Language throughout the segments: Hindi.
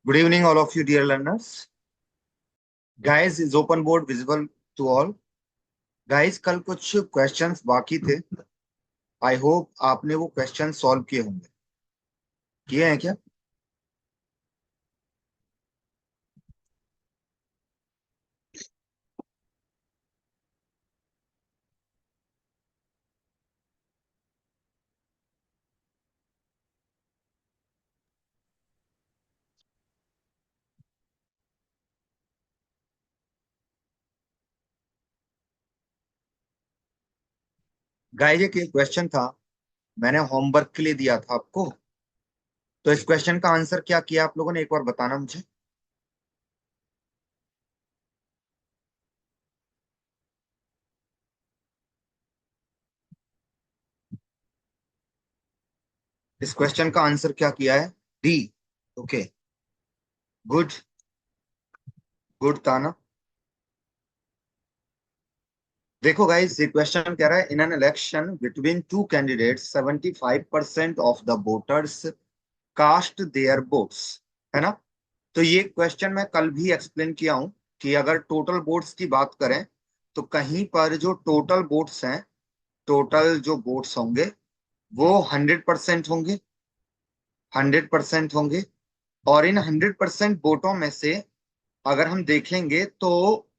Good evening, all of you, dear learners. Guys, is open board visible to all? Guys, कल कुछ क्वेश्चंस बाकी थे. आई होप आपने वो क्वेश्चन सॉल्व किए होंगे. किए हैं क्या? गाइस, एक क्वेश्चन था. मैंने होमवर्क के लिए दिया था आपको. तो इस क्वेश्चन का आंसर क्या किया आप लोगों ने, एक बार बताना मुझे. इस क्वेश्चन का आंसर क्या किया है? डी. ओके. गुड. गुड था ना. देखो गाइस, ये क्वेश्चन कह रहा है in an election between two candidates 75% of the voters cast their votes. है ना? तो ये क्वेश्चन मैं कल भी एक्सप्लेन किया हूं कि अगर टोटल वोट्स की बात करें तो कहीं पर जो टोटल वोट्स हैं, टोटल जो वोट्स होंगे वो 100% होंगे. 100% होंगे. और इन 100% वोटों में से अगर हम देखेंगे तो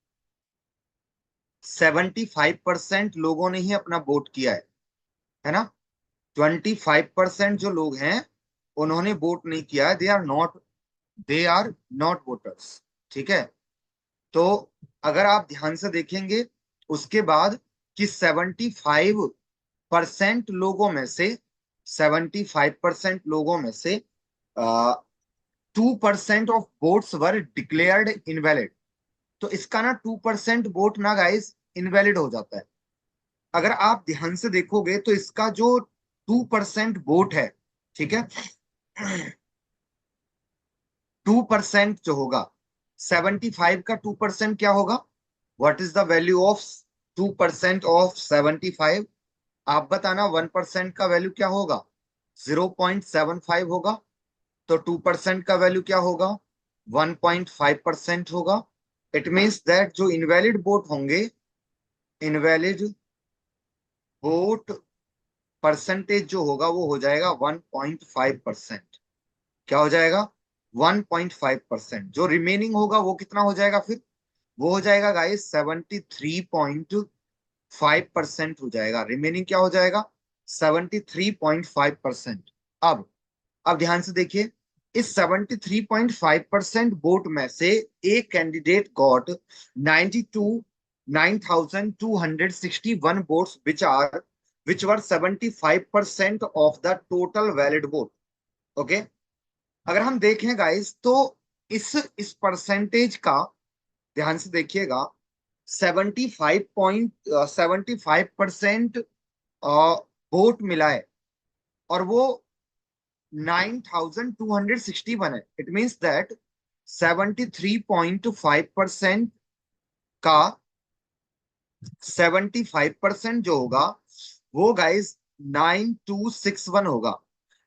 75% लोगों ने ही अपना वोट किया है ना? 25% जो लोग हैं उन्होंने वोट नहीं किया है. They are not voters. ठीक है. तो अगर आप ध्यान से देखेंगे उसके बाद कि 75% लोगों में से 75% लोगों में से 2% of votes were declared invalid. तो इसका ना 2% वोट ना गाइस इनवैलिड हो जाता है. अगर आप ध्यान से देखोगे तो इसका जो 2% वोट है, ठीक है, 2% जो होगा, 75 का 2% क्या होगा? What is the value of 2% of 75? आप बताना. 1% का वैल्यू क्या होगा? 0.75 होगा. तो 2% का वैल्यू क्या होगा? 1.5% होगा. इट मीन्स दैट जो इनवैलिड वोट होंगे, इनवैलिड वोट परसेंटेज जो होगा वो हो जाएगा 1.5%. क्या हो जाएगा? 1.5%. जो रिमेनिंग होगा वो कितना हो जाएगा फिर? वो हो जाएगा गाइस 73.5% हो जाएगा. रिमेनिंग क्या हो जाएगा? 73.5%. अब ध्यान से देखिए. इस 73.5% वोट में से एक candidate got 92,9,261 votes which were 75% of the total valid vote. Okay. अगर हम देखें गाइस तो इस परसेंटेज का ध्यान से देखिएगा. 75% वोट मिला है और वो 9,261 है. इट मीन्स दैट 73.5% का 75% जो होगा वो गाइज 9,261 होगा.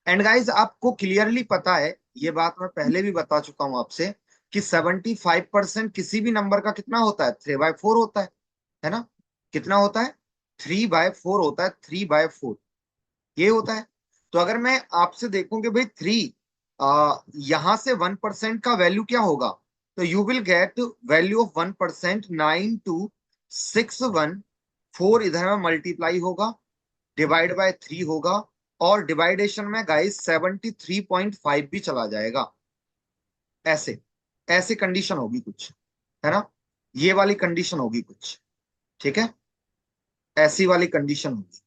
एंड गाइज आपको क्लियरली पता है, ये बात मैं पहले भी बता चुका हूं आपसे, कि 75% किसी भी नंबर का कितना होता है? 3/4 होता है ना? कितना होता है? 3/4 होता है. 3/4 ये होता है. तो अगर मैं आपसे देखूं कि भाई यहां से 1% का वैल्यू क्या होगा, तो you will get value of 1%. 9,261. 4 इधर में मल्टीप्लाई होगा, डिवाइड बाय 3 होगा, और डिवाइडेशन में गाइस 73.5 भी चला जाएगा. ऐसे ऐसे कंडीशन होगी कुछ, है ना? ये वाली कंडीशन होगी कुछ. ठीक है. ऐसी वाली कंडीशन होगी.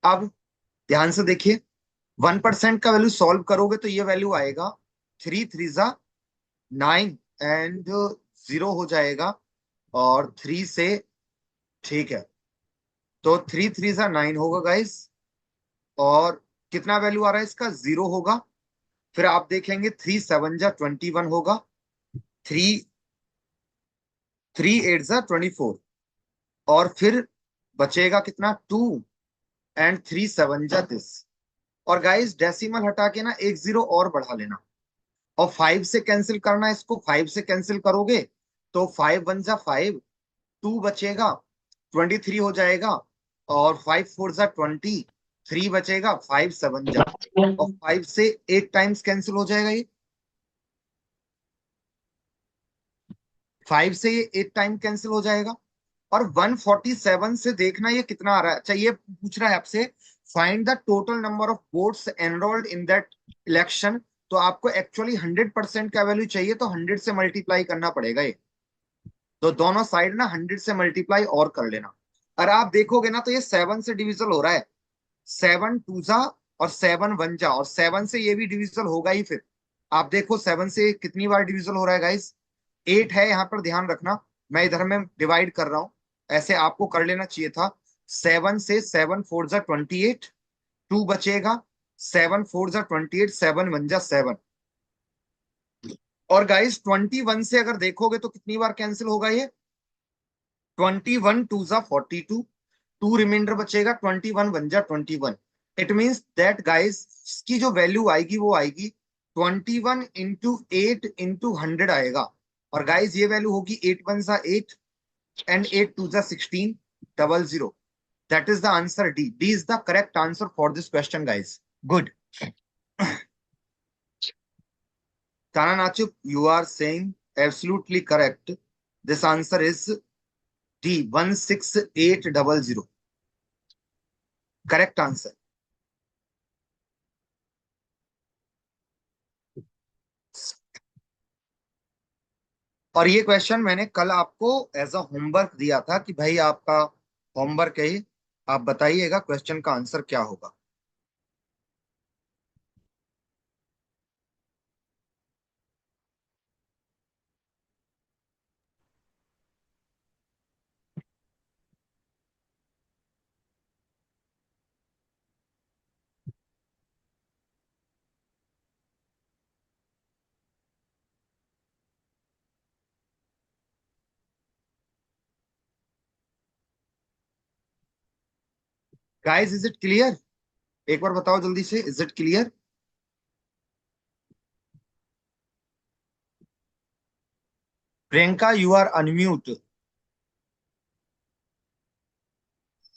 अब ध्यान से देखिए. 1% का वैल्यू सॉल्व करोगे तो ये वैल्यू आएगा 3 3 9 एंड 0 हो जाएगा. और 3 से, ठीक है, तो 3 3 9 होगा गाइस. और कितना वैल्यू आ रहा है इसका? 0 होगा. फिर आप देखेंगे 3 7 21 होगा. 3 3 8 24. और फिर बचेगा कितना? 2. एंड 3 7 10. और गाइस डेसिमल हटा के ना एक जीरो और बढ़ा लेना. और 5 से कैंसिल करना है इसको, 5 से कैंसिल करोगे तो 5 वन जा 5, 2 बचेगा, 23 हो जाएगा, और 5 4 जा 20, 3 बचेगा, 5 7 जा, और 5 से 8 टाइम्स कैंसिल हो जाएगा ये, 5 से ये 8 टाइम कैंसिल हो जाएगा। और 147 से देखना ये कितना आ रहा है। अच्छा, ये पूछ रहा है आपसे find the total number of votes enrolled in that election. तो आपको एक्चुअली 100% का वैल्यू चाहिए, तो 100 से मल्टीप्लाई करना पड़ेगा ये। तो दोनों साइड ना 100 से मल्टीप्लाई और कर लेना। और आप देखोगे ना तो ये 7 से डिविजल हो रहा है, 7 टू जा और 7 वन जा, और 7 से ये भी डिविजल होगा ही फिर। आप देखो 7 से कितनी बार डिविजल हो रहा है गाइस, 8 है यहाँ पर, ध्यान रखना। मैं इधर में डिवाइड कर रहा हूं, ऐसे आपको कर लेना चाहिए था। 7 से 7 4 जा 28, 2 बचेगा, 7 4 जा 28, 7 वन जा 7। और गाइस 21 से अगर देखोगे तो कितनी बार कैंसिल होगा ये, 21 टू जा 42, 2 रिमाइंडर बचेगा, 21 वन जा 21। इट मींस दैट गाइस इसकी जो वैल्यू आएगी वो आएगी 21 इंटू 8 इंटू 100 आएगा। और गाइस ये वैल्यू होगी 8 वन जा 8 and 8 to the 16 double zero. That is the answer D. D is the correct answer for this question, guys. Good. Tana Nachuk, you are saying absolutely correct. This answer is D, 16800. Correct answer. और ये क्वेश्चन मैंने कल आपको एज अ होमवर्क दिया था कि भाई आपका होमवर्क है, आप बताइएगा क्वेश्चन का आंसर क्या होगा। गाइस इज इट क्लियर, एक बार बताओ जल्दी से, is it clear? Priyanka you are unmute.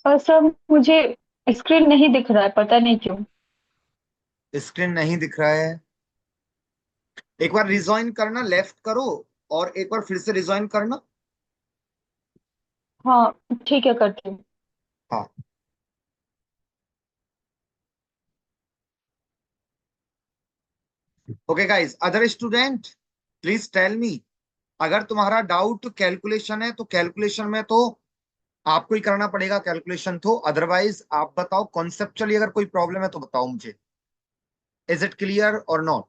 और सर मुझे स्क्रीन नहीं दिख रहा है, पता नहीं क्यों। स्क्रीन नहीं दिख रहा है, एक बार रिजॉइन करना, लेफ्ट करो और एक बार फिर से रिजॉइन करना। हाँ ठीक है, करती हूँ। हाँ। Okay guys, other student please tell me, अगर तुम्हारा डाउट कैलकुलेशन है तो कैलकुलेशन में तो आपको ही करना पड़ेगा कैलकुलेशन, तो अदरवाइज आप बताओ कॉन्सेप्चुअली अगर कोई प्रॉब्लम है तो बताओ मुझे। इज इट क्लियर और not?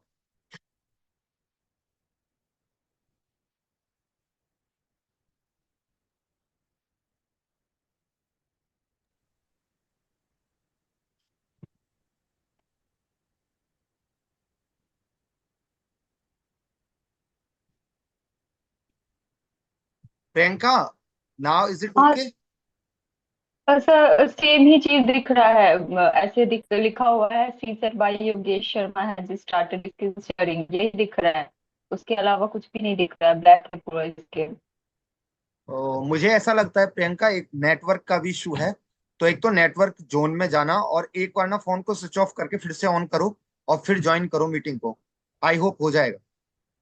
Priyanka, now is it हाँ ओके? सर, सेम ही चीज दिख रहा है। ऐसे लिखा हुआ है, see sir by Yogesh Sharma has started skill sharing, ये दिख रहा है। उसके अलावा कुछ भी नहीं दिख रहा है, ब्लैक है पूरा इसके। मुझे ऐसा लगता है प्रियंका एक नेटवर्क का भी इशू है। तो एक तो नेटवर्क जोन में जाना, और एक बार ना फोन को स्विच ऑफ करके फिर से ऑन करो और फिर ज्वाइन करो मीटिंग को। आई होप हो जाएगा।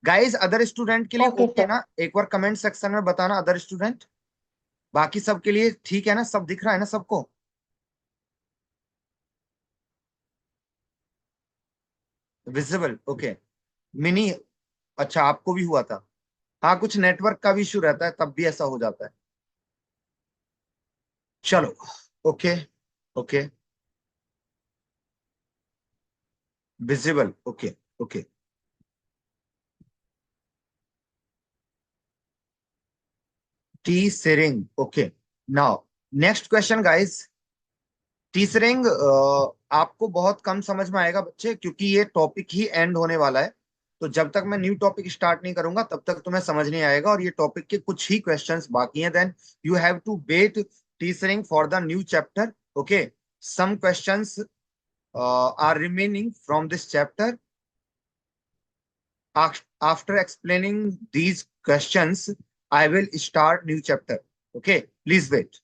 गाइस अदर स्टूडेंट के लिए ओके ओके सर। ना, एक बार कमेंट सेक्शन में बताना अदर स्टूडेंट। बाकी सबके लिए ठीक है ना, सब दिख रहा है ना सबको? Visible, okay. मिनी, अच्छा आपको भी हुआ था? हाँ, कुछ नेटवर्क का भी इशू रहता है, तब भी ऐसा हो जाता है। चलो, okay, okay, visible, okay, okay. Tsering, okay. Now next question guys. Tsering आपको बहुत कम समझ में आएगा बच्चे, क्योंकि ये टॉपिक ही एंड होने वाला है। तो जब तक मैं न्यू टॉपिक स्टार्ट नहीं करूंगा तब तक तुम्हें समझ नहीं आएगा, और ये टॉपिक के कुछ ही क्वेश्चंस बाकी हैं। Then you have to wait Tsering for the new chapter. Okay, some questions are remaining from this chapter. After explaining these questions, I will start new chapter. Okay, please wait.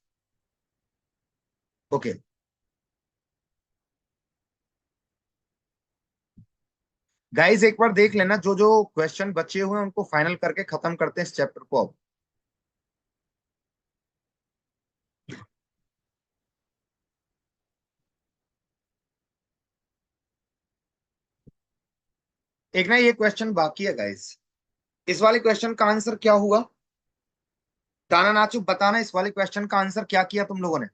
Okay. Guys एक बार देख लेना, जो जो क्वेश्चन बचे हुए हैं उनको फाइनल करके खत्म करते हैं इस चैप्टर को अब। एक ना ये क्वेश्चन बाकी है गाइस, इस वाले क्वेश्चन का आंसर क्या हुआ? ताना नाचू बताना, इस वाले क्वेश्चन का आंसर क्या किया तुम लोगों ने?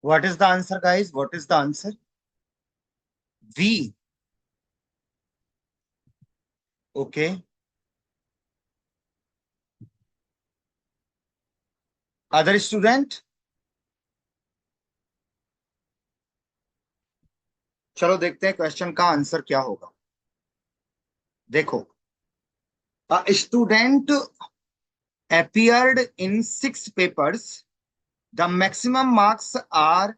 What is the answer guys? What is the answer? V. Okay, other student? चलो देखते हैं क्वेश्चन का आंसर क्या होगा। देखो, a student appeared in 6 papers. The maximum marks are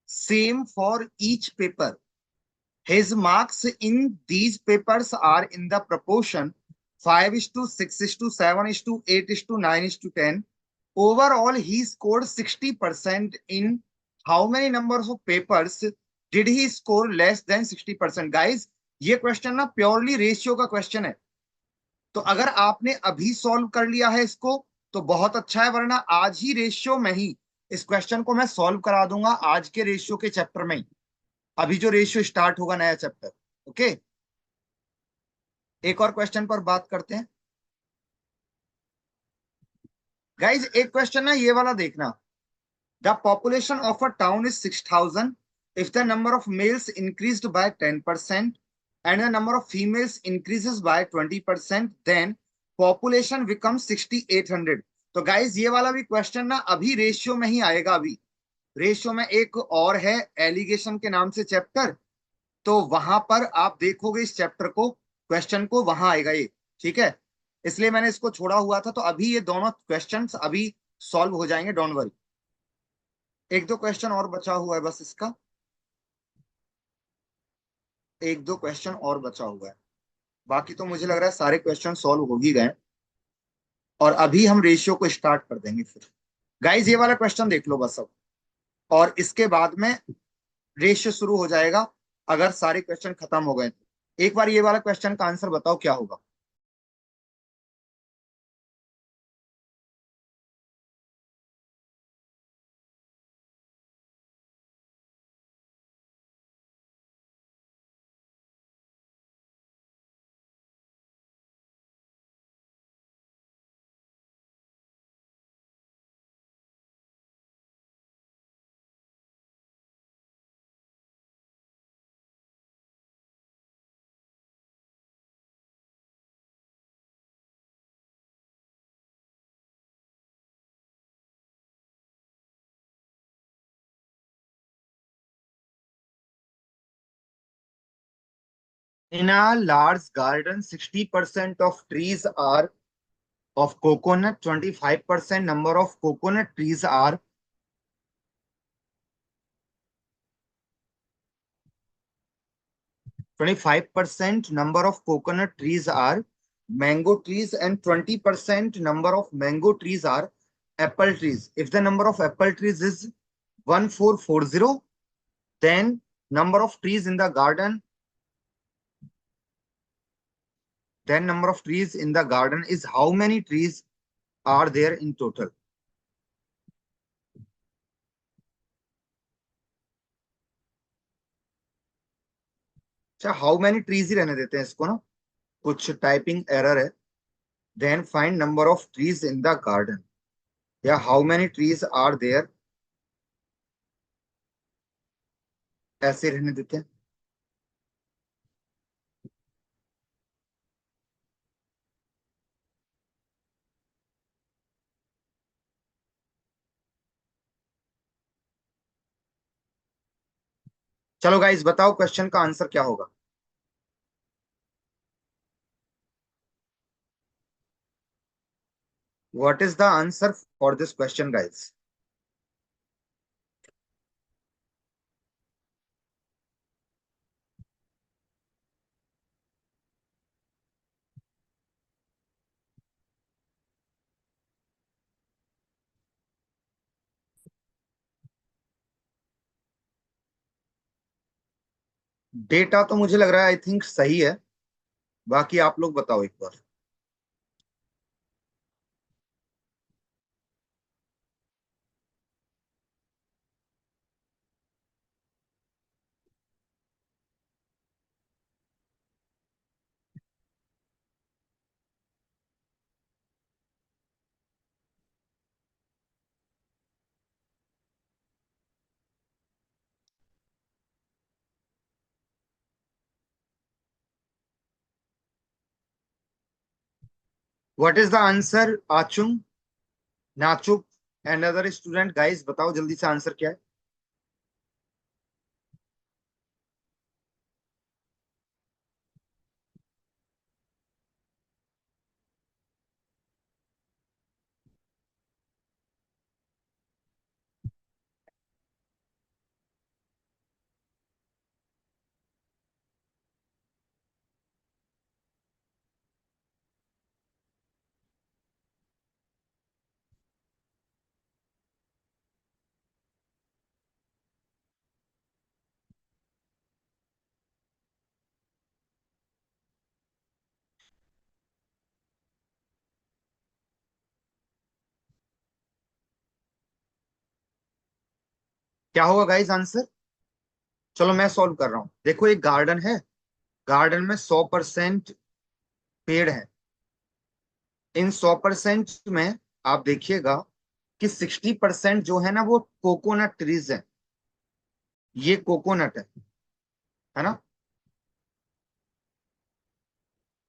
same for each paper. His marks in these papers are in the proportion 5:6:7:8:9:10. Overall, he scored 60% in how many numbers of papers did he score less than 60%? Guys, ये क्वेश्चन ना प्योरली रेशियो का क्वेश्चन है, तो अगर आपने अभी सॉल्व कर लिया है इसको तो बहुत अच्छा है, वरना आज ही रेशियो में ही इस क्वेश्चन को मैं सॉल्व करा दूंगा, आज के रेशियो के चैप्टर में ही, अभी जो रेशियो स्टार्ट होगा नया चैप्टर। ओके, एक और क्वेश्चन पर बात करते हैं गाइज। एक क्वेश्चन ना ये वाला देखना, the population of a town is 6,000 if the number of males increased by 10% and the number of females increases by 20%, then population becomes 6,800। तो गाइज ये वाला भी क्वेश्चन ना अभी रेशियो में ही आएगा। अभी रेशियो में एक और है एलिगेशन के नाम से चैप्टर, तो वहां पर आप देखोगे इस चैप्टर को, क्वेश्चन को, वहां आएगा ये। ठीक है, इसलिए मैंने इसको छोड़ा हुआ था, तो अभी ये दोनों क्वेश्चंस अभी सॉल्व हो जाएंगे, डोंट वरी। एक दो क्वेश्चन और बचा हुआ है बस इसका, एक दो क्वेश्चन और बचा हुआ है, बाकी तो मुझे लग रहा है सारे क्वेश्चन सॉल्व हो ही गए, और अभी हम रेशियो को स्टार्ट कर देंगे फिर। गाइज ये वाला क्वेश्चन देख लो बस अब, और इसके बाद में रेशियो शुरू हो जाएगा अगर सारे क्वेश्चन खत्म हो गए तो। एक बार ये वाला क्वेश्चन का आंसर बताओ क्या होगा। In a large garden, 60% of trees are of coconut, 25% number of coconut trees are 25% number of coconut trees are mango trees, and 20% number of mango trees are apple trees. If the number of apple trees is 1440, then number of trees in the garden, is how many trees are there in total? अच्छा, हाउ मेनी ट्रीज ही रहने देते हैं इसको ना, कुछ टाइपिंग एरर है. Then find number of trees in the garden, या how many trees are there, ऐसे रहने देते हैं. चलो गाइस बताओ क्वेश्चन का आंसर क्या होगा. What is the answer for this question guys? Data तो मुझे लग रहा है आई थिंक सही है, बाकी आप लोग बताओ एक बार. What is the answer Achung, Nachuk and other student? Guys बताओ जल्दी से आंसर क्या है. क्या होगा गाइस आंसर? चलो मैं सॉल्व कर रहा हूं. देखो एक गार्डन है, गार्डन में 100% पेड़ है. इन 100% में आप देखिएगा कि 60% जो है ना वो कोकोनट ट्रीज है. ये कोकोनट है ना.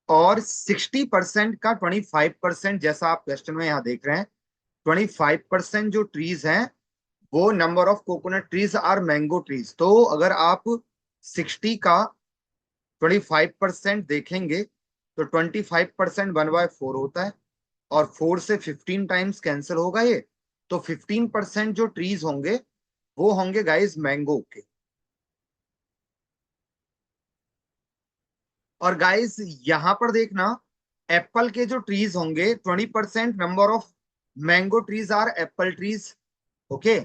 और 60% का 25%, जैसा आप क्वेश्चन में यहाँ देख रहे हैं, 25% जो ट्रीज हैं वो number of coconut trees are mango trees. तो अगर आप 60 का 25% देखेंगे तो 25% 1/4 होता है, और 4 से 15 टाइम्स कैंसिल होगा ये. तो 15% जो ट्रीज होंगे वो होंगे गाइस मैंगो के. और गाइस यहां पर देखना, एप्पल के जो ट्रीज होंगे 20% number of mango trees are apple trees. Okay,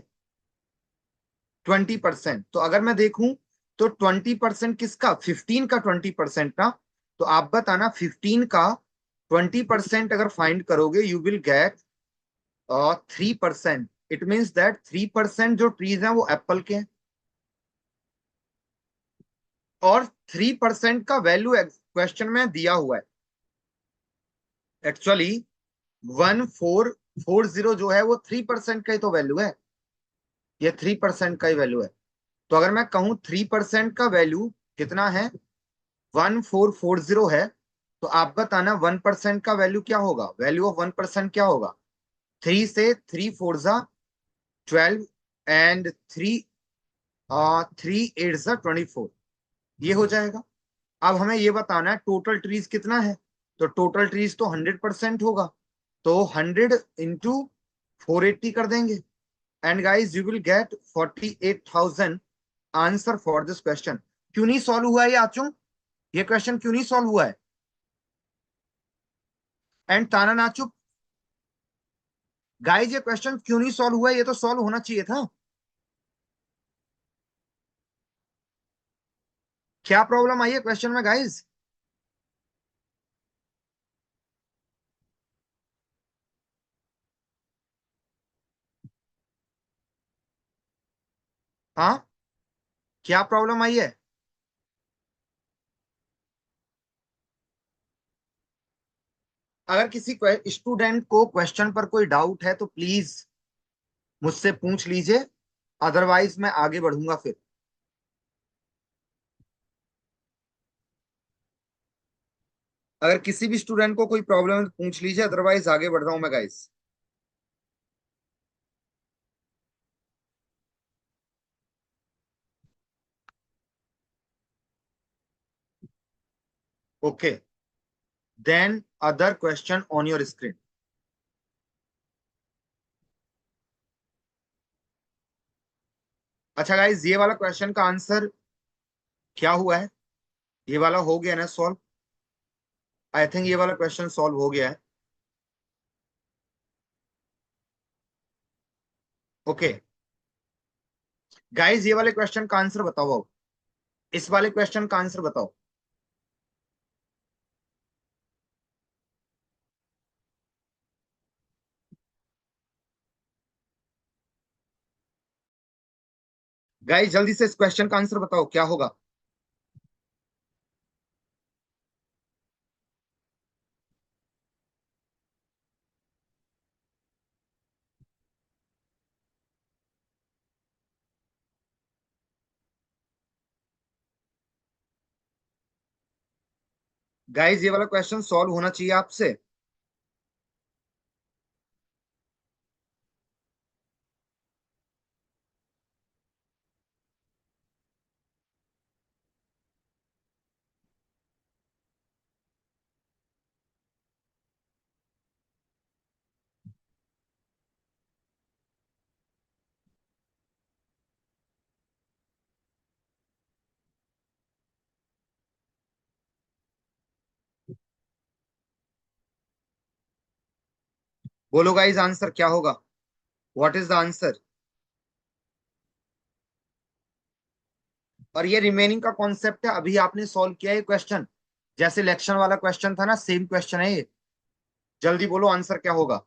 20%. तो अगर मैं देखूं तो 20% किसका, 15 का 20% ना. तो आप बताना 15 का 20% अगर फाइंड करोगे you will gate 3%. It means that 3% जो ट्रीज हैं वो एप्पल के हैं. और 3% का वैल्यू क्वेश्चन में दिया हुआ है. एक्चुअली 1440 जो है वो 3% का ही तो वैल्यू है. ये 3% का ही वैल्यू है. तो अगर मैं कहूं 3% का वैल्यू कितना है, 1440 है, तो आप बताना 1% का वैल्यू क्या होगा. वैल्यू ऑफ 1% क्या होगा? 3 से 3 4 जा 12, एंड 3 3 8 जा 24. ये हो जाएगा. अब हमें ये बताना है टोटल ट्रीज कितना है, तो टोटल ट्रीज तो 100% होगा, तो 100 इंटू 480 कर देंगे, and guys you will gate 48,000 answer for this question. क्यों नहीं सॉल्व हुआ है ये आचुंग, ये क्वेश्चन क्यों नहीं सॉल्व हुआ है? एंड ताना नाचू, गाइज ये क्वेश्चन क्यों नहीं सॉल्व हुआ है? ये तो सॉल्व होना चाहिए था। क्या प्रॉब्लम आई है क्वेश्चन में गाइज? हाँ, क्या प्रॉब्लम आई है? अगर किसी स्टूडेंट को क्वेश्चन पर कोई डाउट है तो प्लीज मुझसे पूछ लीजिए, अदरवाइज मैं आगे बढ़ूंगा फिर। अगर किसी भी स्टूडेंट को कोई प्रॉब्लम है तो पूछ लीजिए, अदरवाइज आगे बढ़ रहा हूं मैं guys. Okay, then other question on your screen. अच्छा गाइस, ये वाला क्वेश्चन का आंसर क्या हुआ है? ये वाला हो गया ना सॉल्व? आई थिंक ये वाला क्वेश्चन सॉल्व हो गया है। ओके गाइस, ये वाले क्वेश्चन का आंसर बताओ अब। इस वाले क्वेश्चन का आंसर बताओ। गाइस जल्दी से इस क्वेश्चन का आंसर बताओ, क्या होगा? गाइस ये वाला क्वेश्चन सॉल्व होना चाहिए आपसे। बोलो गाइस, आंसर क्या होगा? What is the answer? और ये रिमेनिंग का कॉन्सेप्ट है, अभी आपने सॉल्व किया है क्वेश्चन, जैसे इलेक्शन वाला क्वेश्चन था ना, सेम क्वेश्चन है ये। जल्दी बोलो आंसर क्या होगा?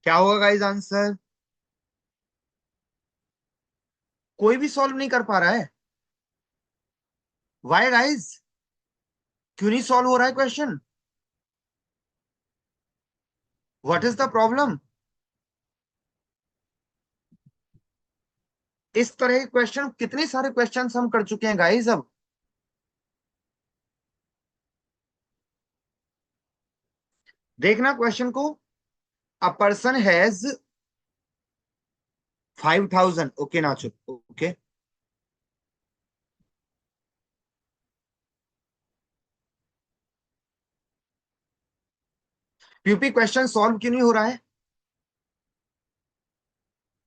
क्या होगा गाइस आंसर? कोई भी सॉल्व नहीं कर पा रहा है? वाई गाइस, क्यों नहीं सॉल्व हो रहा है question? What is the problem? इस तरह के क्वेश्चन, कितने सारे क्वेश्चन हम कर चुके हैं गाइस अब। देखना क्वेश्चन को। A person has 5,000। Okay nacho, okay. PP question solve क्यों नहीं हो रहा है?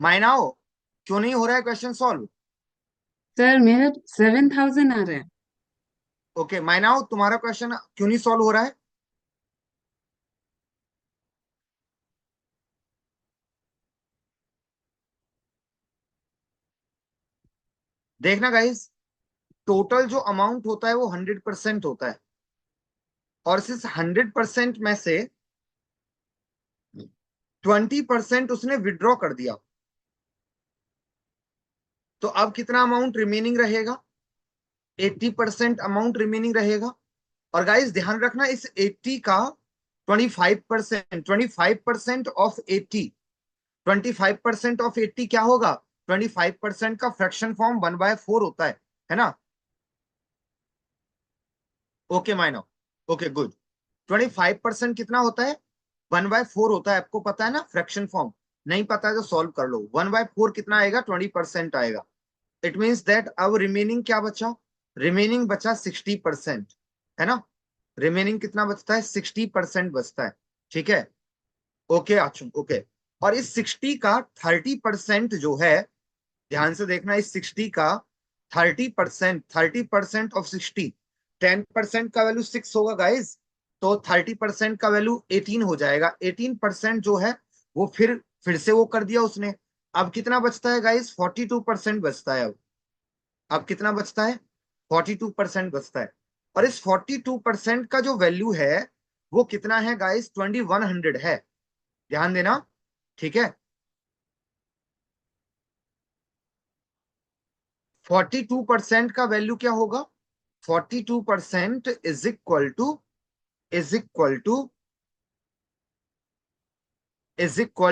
मायनाओ, क्यों नहीं हो रहा है क्वेश्चन सॉल्व? सर मेरा 7,000 आ रहा है। ओके मायनाओ, तुम्हारा क्वेश्चन क्यों नहीं सॉल्व हो रहा है? देखना गाइस, टोटल जो अमाउंट होता है वो 100% होता है, और इस 100% में से 20% उसने विड्रॉ कर दिया। तो अब कितना अमाउंट रिमेनिंग रहेगा? 80% अमाउंट रिमेनिंग रहेगा। और गाइस ध्यान रखना, इस 80 का 25%, 25% ऑफ 80, 25% ऑफ 80 क्या होगा? 25% का फ्रैक्शन फॉर्म 1/4 होता है ना? Okay माइनो, okay good. 25% कितना होता है? 1/4 होता है। आपको पता है ना फ्रैक्शन फॉर्म? नहीं पता है तो सॉल्व कर लो। 1/4 कितना आएगा? 20% आएगा। इट मीन्स दैट अब रिमेनिंग क्या बचा? रिमेनिंग बचा 60%, है ना? रिमेनिंग कितना बचता है? 60% बचता है। ठीक है, ओके अच्छा ओके। और इस 60 का 30% जो है, ध्यान से देखना, इस 60 का 30%, 30% ऑफ 60, 10% का वैल्यू 6 होगा गाइज, तो 30% का वैल्यू 18 हो जाएगा। 18% जो है वो फिर से वो कर दिया उसने। अब कितना बचता है गाइज? 42% बचता है। अब कितना बचता है? 42% बचता है। और इस 42% का जो वैल्यू है वो कितना है गाइस? 2100 है। ध्यान देना, ठीक है? 42% का वैल्यू क्या होगा? 42% is equal to is equal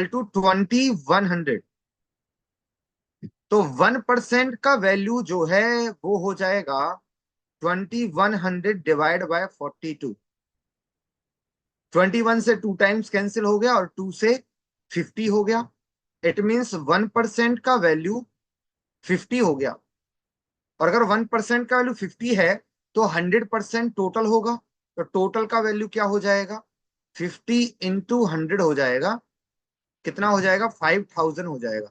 to 2100। तो 1% का वैल्यू जो है वो हो जाएगा 2100 डिवाइड बाय 42। 21 से 2 टाइम्स कैंसिल हो गया और 2 से 50 हो गया। इट मीन्स 1% का वैल्यू 50 हो गया। और अगर 1% का वैल्यू 50 है तो 100% टोटल होगा। तो टोटल का वैल्यू क्या हो जाएगा? 50 इंटू 100 हो जाएगा। कितना हो जाएगा? 5000 हो जाएगा।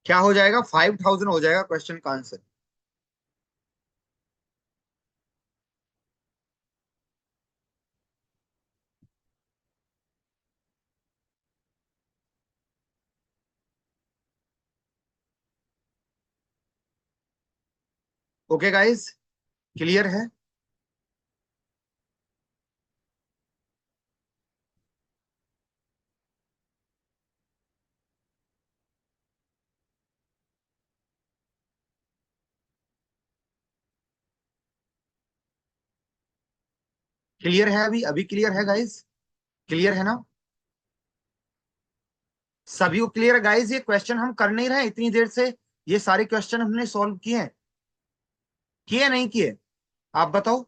क्या हो जाएगा? 5000 हो जाएगा क्वेश्चन का आंसर। ओके गाइस, क्लियर है? क्लियर है? अभी अभी क्लियर है गाइस? क्लियर है ना सभी को? क्लियर है गाइस? ये क्वेश्चन हम कर नहीं रहे इतनी देर से। ये सारे क्वेश्चन हमने सॉल्व किए हैं, किए नहीं किए? आप बताओ।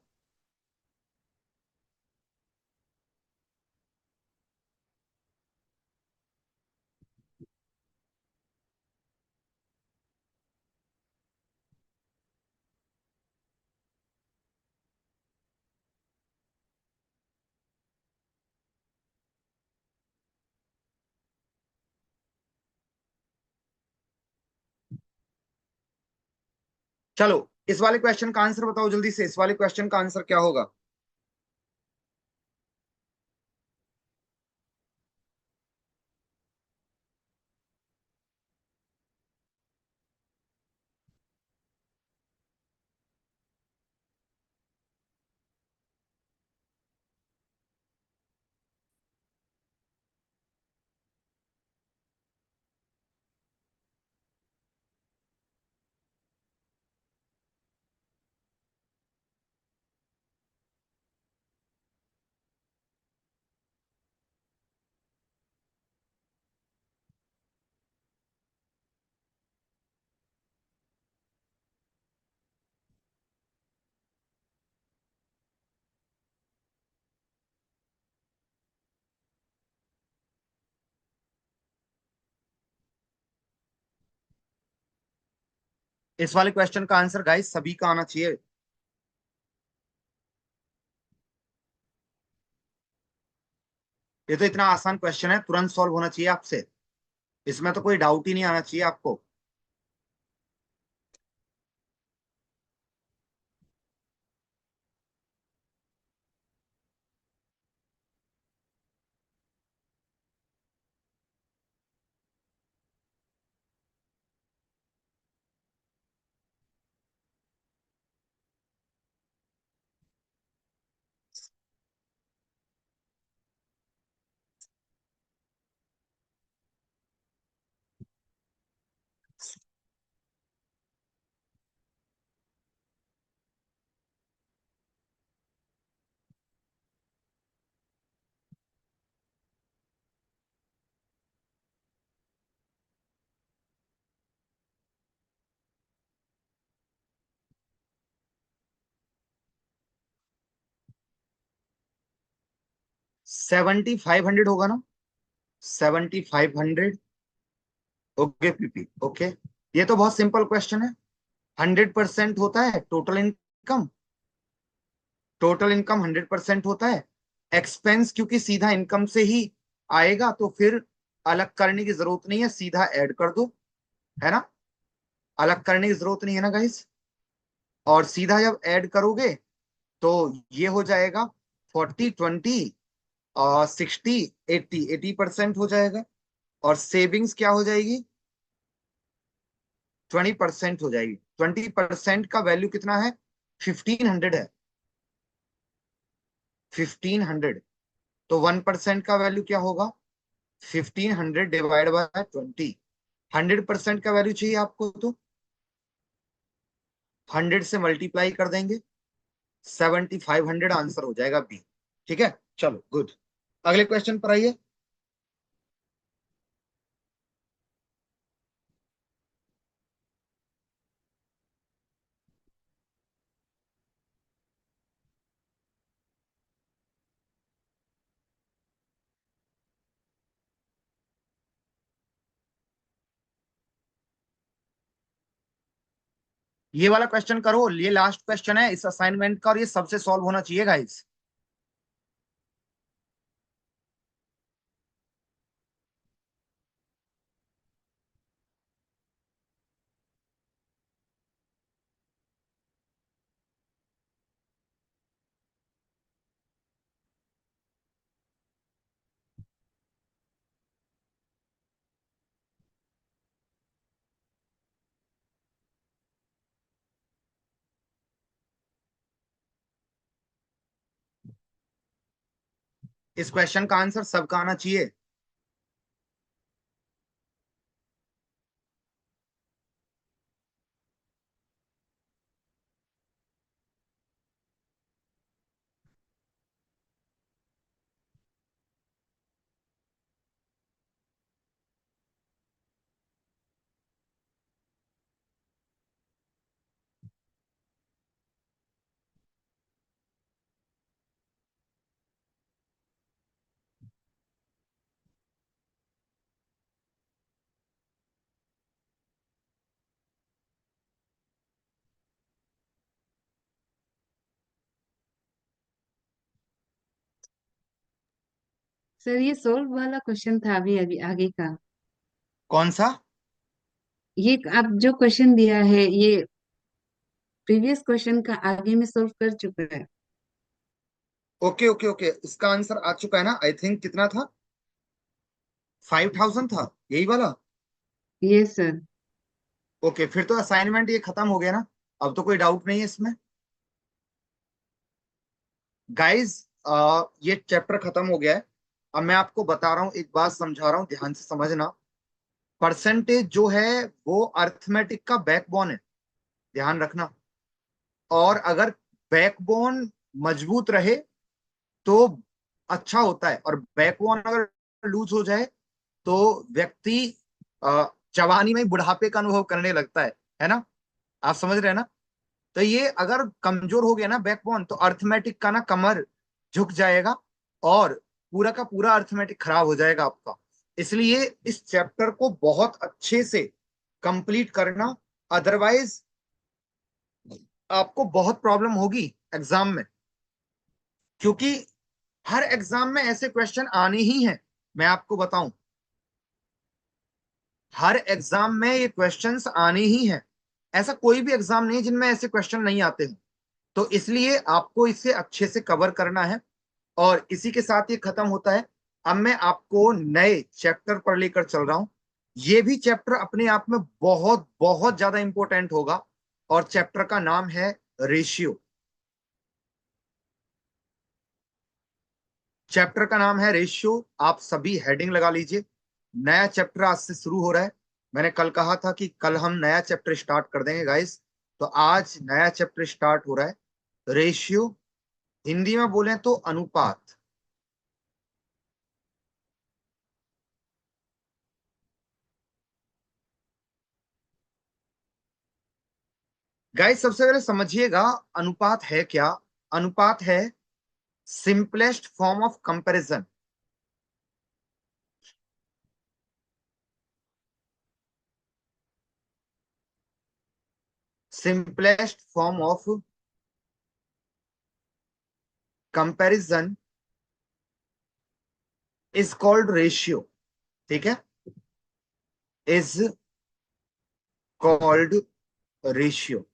चलो, इस वाले क्वेश्चन का आंसर बताओ जल्दी से। इस वाले क्वेश्चन का आंसर क्या होगा? इस वाले क्वेश्चन का आंसर गाइस सभी का आना चाहिए। ये तो इतना आसान क्वेश्चन है, तुरंत सॉल्व होना चाहिए आपसे। इसमें तो कोई डाउट ही नहीं आना चाहिए आपको। 7500 होगा ना, 7500। Okay PP, okay. ये तो बहुत सिंपल क्वेश्चन है। 100% होता है टोटल इनकम, टोटल इनकम 100% होता है। एक्सपेंस क्योंकि सीधा इनकम से ही आएगा, तो फिर अलग करने की जरूरत नहीं है, सीधा ऐड कर दो, है ना। अलग करने की जरूरत नहीं है ना गाइस। और सीधा जब ऐड करोगे तो ये हो जाएगा 40 20 60 80% हो जाएगा। और सेविंग्स क्या हो जाएगी, 20% हो जाएगी। 20% का वैल्यू कितना है, 1500 है, 1500। तो 1% का वैल्यू क्या होगा, 1500 डिवाइड बाय 20। 100% का वैल्यू चाहिए आपको तो 100 से मल्टीप्लाई कर देंगे, 7500 आंसर हो जाएगा बी। ठीक है, चलो गुड। अगले क्वेश्चन पर आइए। ये वाला क्वेश्चन करो, ये लास्ट क्वेश्चन है इस असाइनमेंट का, और ये सबसे सॉल्व होना चाहिए गाइस। इस क्वेश्चन का आंसर सबका आना चाहिए। सर ये सोल्व वाला क्वेश्चन था अभी अभी आगे का। कौन सा? ये आप जो क्वेश्चन दिया है ये प्रीवियस क्वेश्चन का आगे में सोल्व कर चुका है। ओके ओके ओके, इसका आंसर आ चुका है ना, आई थिंक कितना था, 5000 था, यही वाला। ये सर। ओके, फिर तो असाइनमेंट ये खत्म हो गया ना, अब तो कोई डाउट नहीं है इसमें। गाइस, ये चैप्टर खत्म हो गया है। अब मैं आपको बता रहा हूँ, एक बात समझा रहा हूँ, ध्यान से समझना। परसेंटेज जो है वो अर्थमेटिक का बैकबोन है, ध्यान रखना। और अगर बैकबोन मजबूत रहे तो अच्छा होता है, और बैकबोन अगर लूज हो जाए तो व्यक्ति अ, जवानी में बुढ़ापे का अनुभव करने लगता है ना। आप समझ रहे हैं ना। तो ये अगर कमजोर हो गया ना बैकबोन, तो अर्थमेटिक का ना कमर झुक जाएगा, और पूरा का पूरा अर्थमेटिक खराब हो जाएगा आपका। इसलिए इस चैप्टर को बहुत अच्छे से कंप्लीट करना, अदरवाइज आपको बहुत प्रॉब्लम होगी एग्जाम में। क्योंकि हर एग्जाम में ऐसे क्वेश्चन आने ही हैं, मैं आपको बताऊं, हर एग्जाम में ये क्वेश्चंस आने ही हैं। ऐसा कोई भी एग्जाम नहीं है जिनमें ऐसे क्वेश्चन नहीं आते हैं। तो इसलिए आपको इसे अच्छे से कवर करना है, और इसी के साथ ये खत्म होता है। अब मैं आपको नए चैप्टर पर लेकर चल रहा हूं। ये भी चैप्टर अपने आप में बहुत बहुत ज्यादा इंपॉर्टेंट होगा, और चैप्टर का नाम है रेशियो। चैप्टर का नाम है रेशियो, आप सभी हेडिंग लगा लीजिए। नया चैप्टर आज से शुरू हो रहा है। मैंने कल कहा था कि कल हम नया चैप्टर स्टार्ट कर देंगे गाइस, तो आज नया चैप्टर स्टार्ट हो रहा है, रेशियो। हिंदी में बोले तो अनुपात। गाइस सबसे पहले समझिएगा अनुपात है क्या। अनुपात है simplest form of comparison, simplest form of comparison is called ratio, ठीक है, इज कॉल्ड रेशियो।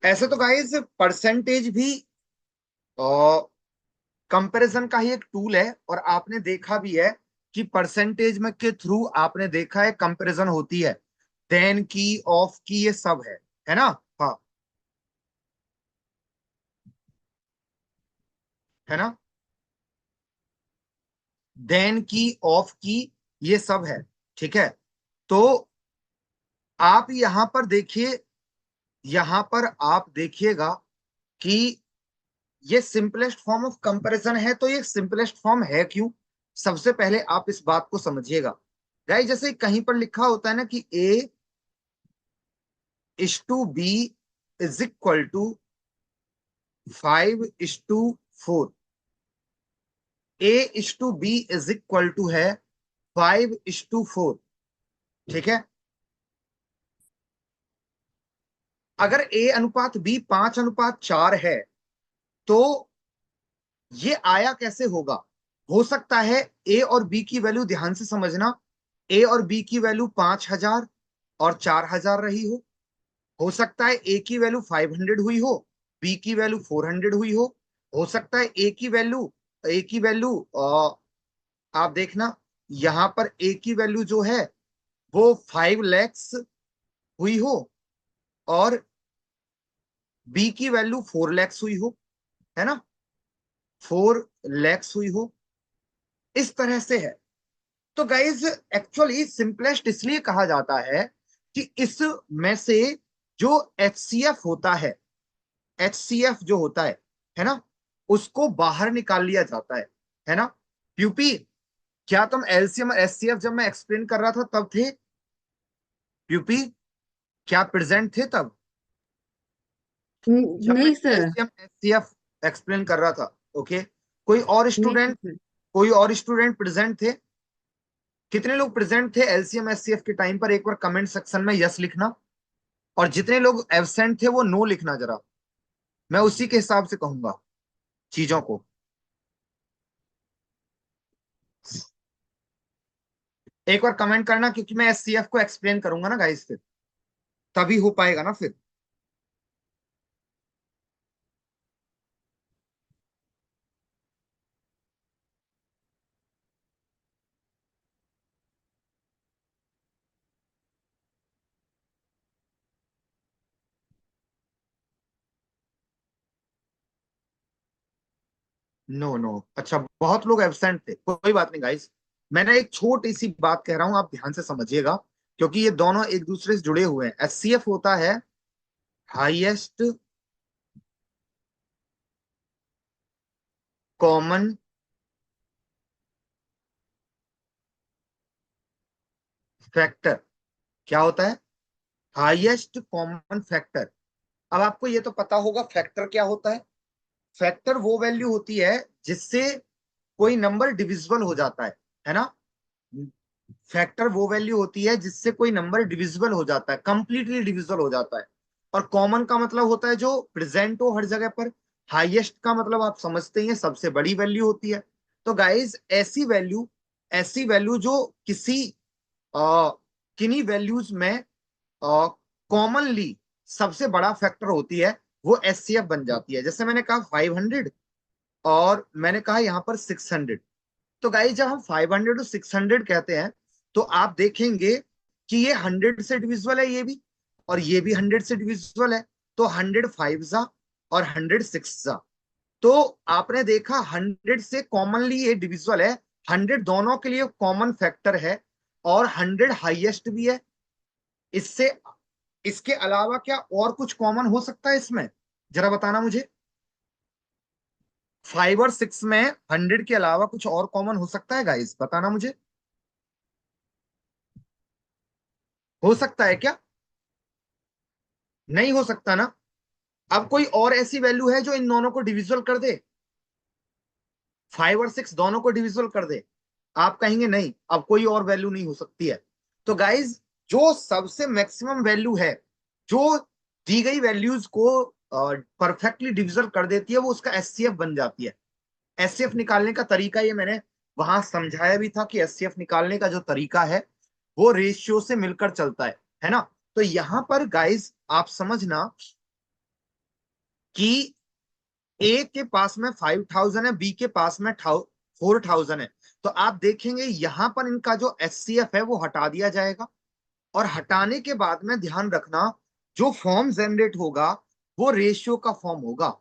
ऐसे तो गाइस परसेंटेज भी कंपैरिजन का ही एक टूल है, और आपने देखा भी है कि परसेंटेज में के थ्रू आपने देखा है कंपैरिजन होती है, देन की, ऑफ की, ये सब है ना। हाँ, है ना, देन की, ऑफ की, ये सब है, ठीक है। तो आप यहां पर देखिए, यहां पर आप देखिएगा कि ये सिंपलेस्ट फॉर्म ऑफ कंपैरिजन है। तो ये सिंपलेस्ट फॉर्म है क्यों, सबसे पहले आप इस बात को समझिएगा। गाइस जैसे कहीं पर लिखा होता है ना कि A is to B is equal to 5:4, A is to B is equal to है 5:4, ठीक है। अगर ए अनुपात बी 5:4 है, तो ये आया कैसे होगा। हो सकता है ए और बी की वैल्यू, ध्यान से समझना, ए और बी की वैल्यू 5,000 और 4,000 रही हो सकता है ए की वैल्यू 500 हुई हो, बी की वैल्यू 400 हुई हो सकता है ए की वैल्यू आप देखना, यहां पर ए की वैल्यू जो है वो 5 lakhs हुई हो, और बी की वैल्यू 4 lakhs हुई हो, है ना, 4 lakhs हुई हो, इस तरह से है। तो गाइज एक्चुअली सिंपलेस्ट इसलिए कहा जाता है कि इसमें से जो एचसीएफ होता एचसीएफ जो होता है ना, उसको बाहर निकाल लिया जाता है ना। प्यूपी, क्या तुम एलसीएम और एचसीएफ जब मैं एक्सप्लेन कर रहा था तब थे, प्यूपी, क्या प्रेजेंट थे तब जब मैं नहीं सर, एलसीएम एचसीएफ एक्सप्लेन कर रहा था? ओके, कोई और नहीं थे स्टूडेंट, सर। कोई और स्टूडेंट प्रेजेंट थे? कितने लोग प्रेजेंट थे एलसीएम एचसीएफ के टाइम पर, एक बार कमेंट सेक्शन में यस लिखना, और जितने लोग एबसेंट थे वो नो लिखना जरा, मैं उसी के हिसाब से कहूंगा चीजों को। एक बार कमेंट करना, क्योंकि मैं एससीएफ को एक्सप्लेन करूंगा ना गाइस, फिर तभी हो पाएगा ना फिर। नो नो, अच्छा बहुत लोग एबसेंट थे, कोई बात नहीं गाइस, मैंने एक छोटी सी बात कह रहा हूं, आप ध्यान से समझिएगा, क्योंकि ये दोनों एक दूसरे से जुड़े हुए हैं। एचसीएफ होता है हाईएस्ट कॉमन फैक्टर, क्या होता है, हाईएस्ट कॉमन फैक्टर। अब आपको ये तो पता होगा फैक्टर क्या होता है। फैक्टर वो वैल्यू होती है जिससे कोई नंबर डिविजिबल हो जाता है ना। फैक्टर वो वैल्यू होती है जिससे कोई नंबर डिविजिबल हो जाता है, कंप्लीटली डिविजिबल हो जाता है। और कॉमन का मतलब होता है जो प्रेजेंट हो हर जगह पर। हाईएस्ट का मतलब आप समझते ही हैं, सबसे बड़ी वैल्यू होती है। तो गाइज ऐसी वैल्यू जो किसी किन्हीं वैल्यूज में कॉमनली सबसे बड़ा फैक्टर होती है, वो एचसीएफ बन जाती है। जैसे मैंने कहा 500, और मैंने कहा यहाँ पर 600। तो गाइस जब हम 500 और 600 कहते हैं, तो आप देखेंगे कि ये 100 से डिविजिबल है, ये भी, और ये भी 100 से डिविजिबल है। तो 100 5 जा और 100 6 जा। तो आपने देखा 100 से कॉमनली ये डिविजिबल है, 100 दोनों के लिए कॉमन फैक्टर है, और 100 हाईएस्ट भी है। इससे, इसके अलावा क्या और कुछ कॉमन हो सकता है इसमें, जरा बताना मुझे। 5 और 6 में 100 के अलावा कुछ और कॉमन हो सकता है गाइस, बताना मुझे, हो सकता है क्या? नहीं हो सकता ना। अब कोई और ऐसी वैल्यू है जो इन दोनों को डिविजिबल कर दे, 5 और 6 दोनों को डिविजिबल कर दे? आप कहेंगे नहीं, अब कोई और वैल्यू नहीं हो सकती है। तो गाइज जो सबसे मैक्सिमम वैल्यू है, जो दी गई वैल्यूज को परफेक्टली डिविजिबल कर देती है, वो उसका एचसीएफ बन जाती है। एचसीएफ निकालने का तरीका ये मैंने वहां समझाया भी था कि एचसीएफ निकालने का जो तरीका है वो रेशियो से मिलकर चलता है ना। तो यहां पर गाइज आप समझना कि ए के पास में 5,000 है, बी के पास में 4,000 है। तो आप देखेंगे यहां पर इनका जो एचसीएफ है वो हटा दिया जाएगा, और हटाने के बाद में ध्यान रखना जो फॉर्म जनरेट होगा वो रेशियो का फॉर्म होगा।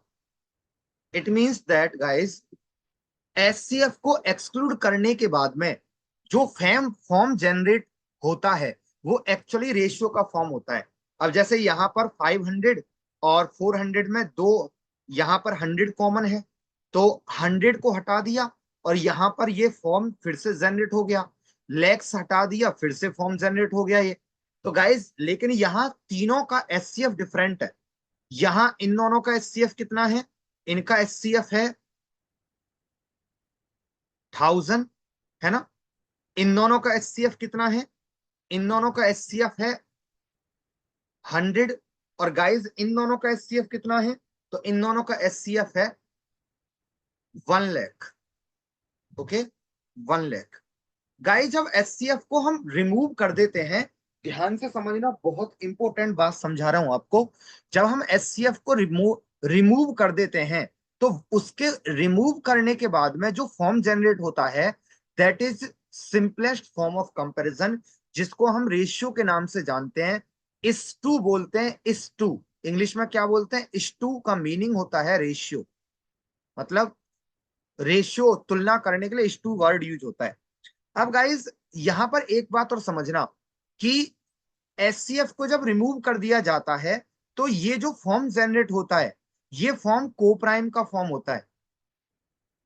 It means that guys HCF को एक्सक्लूड करने के बाद में जो फॉर्म जनरेट होता है वो एक्चुअली रेशियो का फॉर्म होता है। अब जैसे यहां पर 500 और 400 में दो, यहां पर 100 कॉमन है, तो 100 को हटा दिया और यहां पर ये फॉर्म फिर से जनरेट हो गया। लेक्स हटा दिया, फिर से फॉर्म जनरेट हो गया ये। तो गाइज लेकिन यहाँ तीनों का एचसीएफ डिफरेंट है। यहां इन दोनों का एचसीएफ कितना है? इनका एचसीएफ है 1000, है ना। इन दोनों का एचसीएफ कितना है? इन दोनों का एचसीएफ है 100। और गाइज इन दोनों का एचसीएफ कितना है? तो इन दोनों का एचसीएफ है 1 लाख। ओके, 1 लाख। गाइज जब एचसीएफ को हम रिमूव कर देते हैं, ध्यान से समझना, बहुत इंपॉर्टेंट बात समझा रहा हूं आपको। जब हम एचसीएफ को रिमूव रिमूव कर देते हैं तो उसके रिमूव करने के बाद में जो फॉर्म जनरेट होता है that is simplest form of comparison, जिसको हम रेशियो के नाम से जानते हैं। इस टू बोलते हैं, इस टू इंग्लिश में क्या बोलते हैं? इस टू का मीनिंग होता है रेशियो। मतलब रेशियो तुलना करने के लिए इस टू वर्ड यूज होता है। अब गाइज यहां पर एक बात और समझना कि एचसीएफ को जब रिमूव कर दिया जाता है तो ये जो फॉर्म जनरेट होता है ये फॉर्म कोप्राइम का फॉर्म होता है।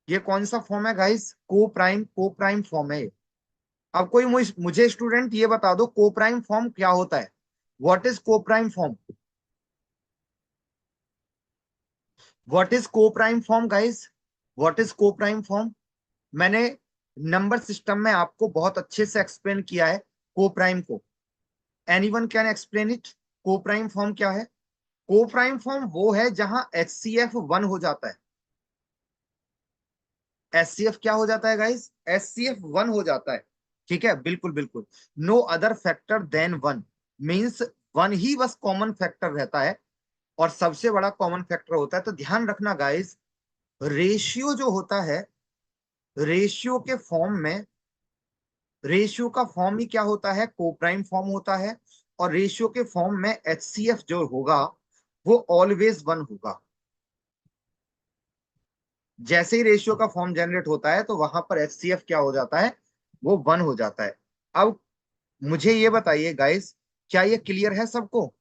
ये कौन सा फॉर्म है गाइस? कोप्राइम, कोप्राइम फॉर्म है ये। अब कोई मुझे स्टूडेंट ये बता दो कोप्राइम फॉर्म क्या होता है? What is coprime form? What is coprime form guys? What is coprime form? मैंने नंबर सिस्टम में आपको बहुत अच्छे से एक्सप्लेन किया है कोप्राइम को। Anyone can explain it? Coprime form क्या है? कोप्राइम फॉर्म वो है जहां एचसीएफ 1 हो जाता है। एचसीएफ क्या हो जाता है गाइस? एचसीएफ 1 हो जाता है। ठीक है, बिल्कुल बिल्कुल। No other factor than 1, means 1 ही बस कॉमन फैक्टर रहता है और सबसे बड़ा कॉमन फैक्टर होता है। तो ध्यान रखना गाइस, रेशियो जो होता है, रेशियो के फॉर्म में, रेशियो का फॉर्म ही क्या होता है? कोप्राइम फॉर्म होता है। और रेशियो के फॉर्म में एचसीएफ जो होगा वो ऑलवेज 1 होगा। जैसे ही रेशियो का फॉर्म जनरेट होता है तो वहां पर एचसीएफ क्या हो जाता है? वो 1 हो जाता है। अब मुझे ये बताइए गाइस, क्या ये क्लियर है सबको?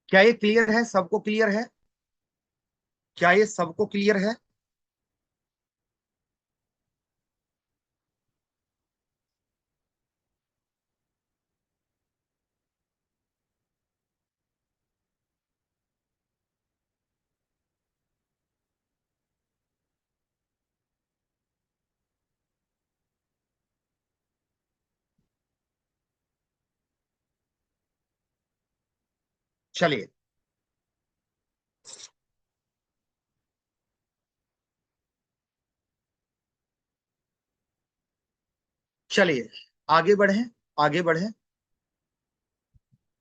क्या ये क्लियर है? सबको क्लियर है? क्या ये सबको क्लियर है? चलिए, चलिए आगे बढ़े, आगे बढ़े।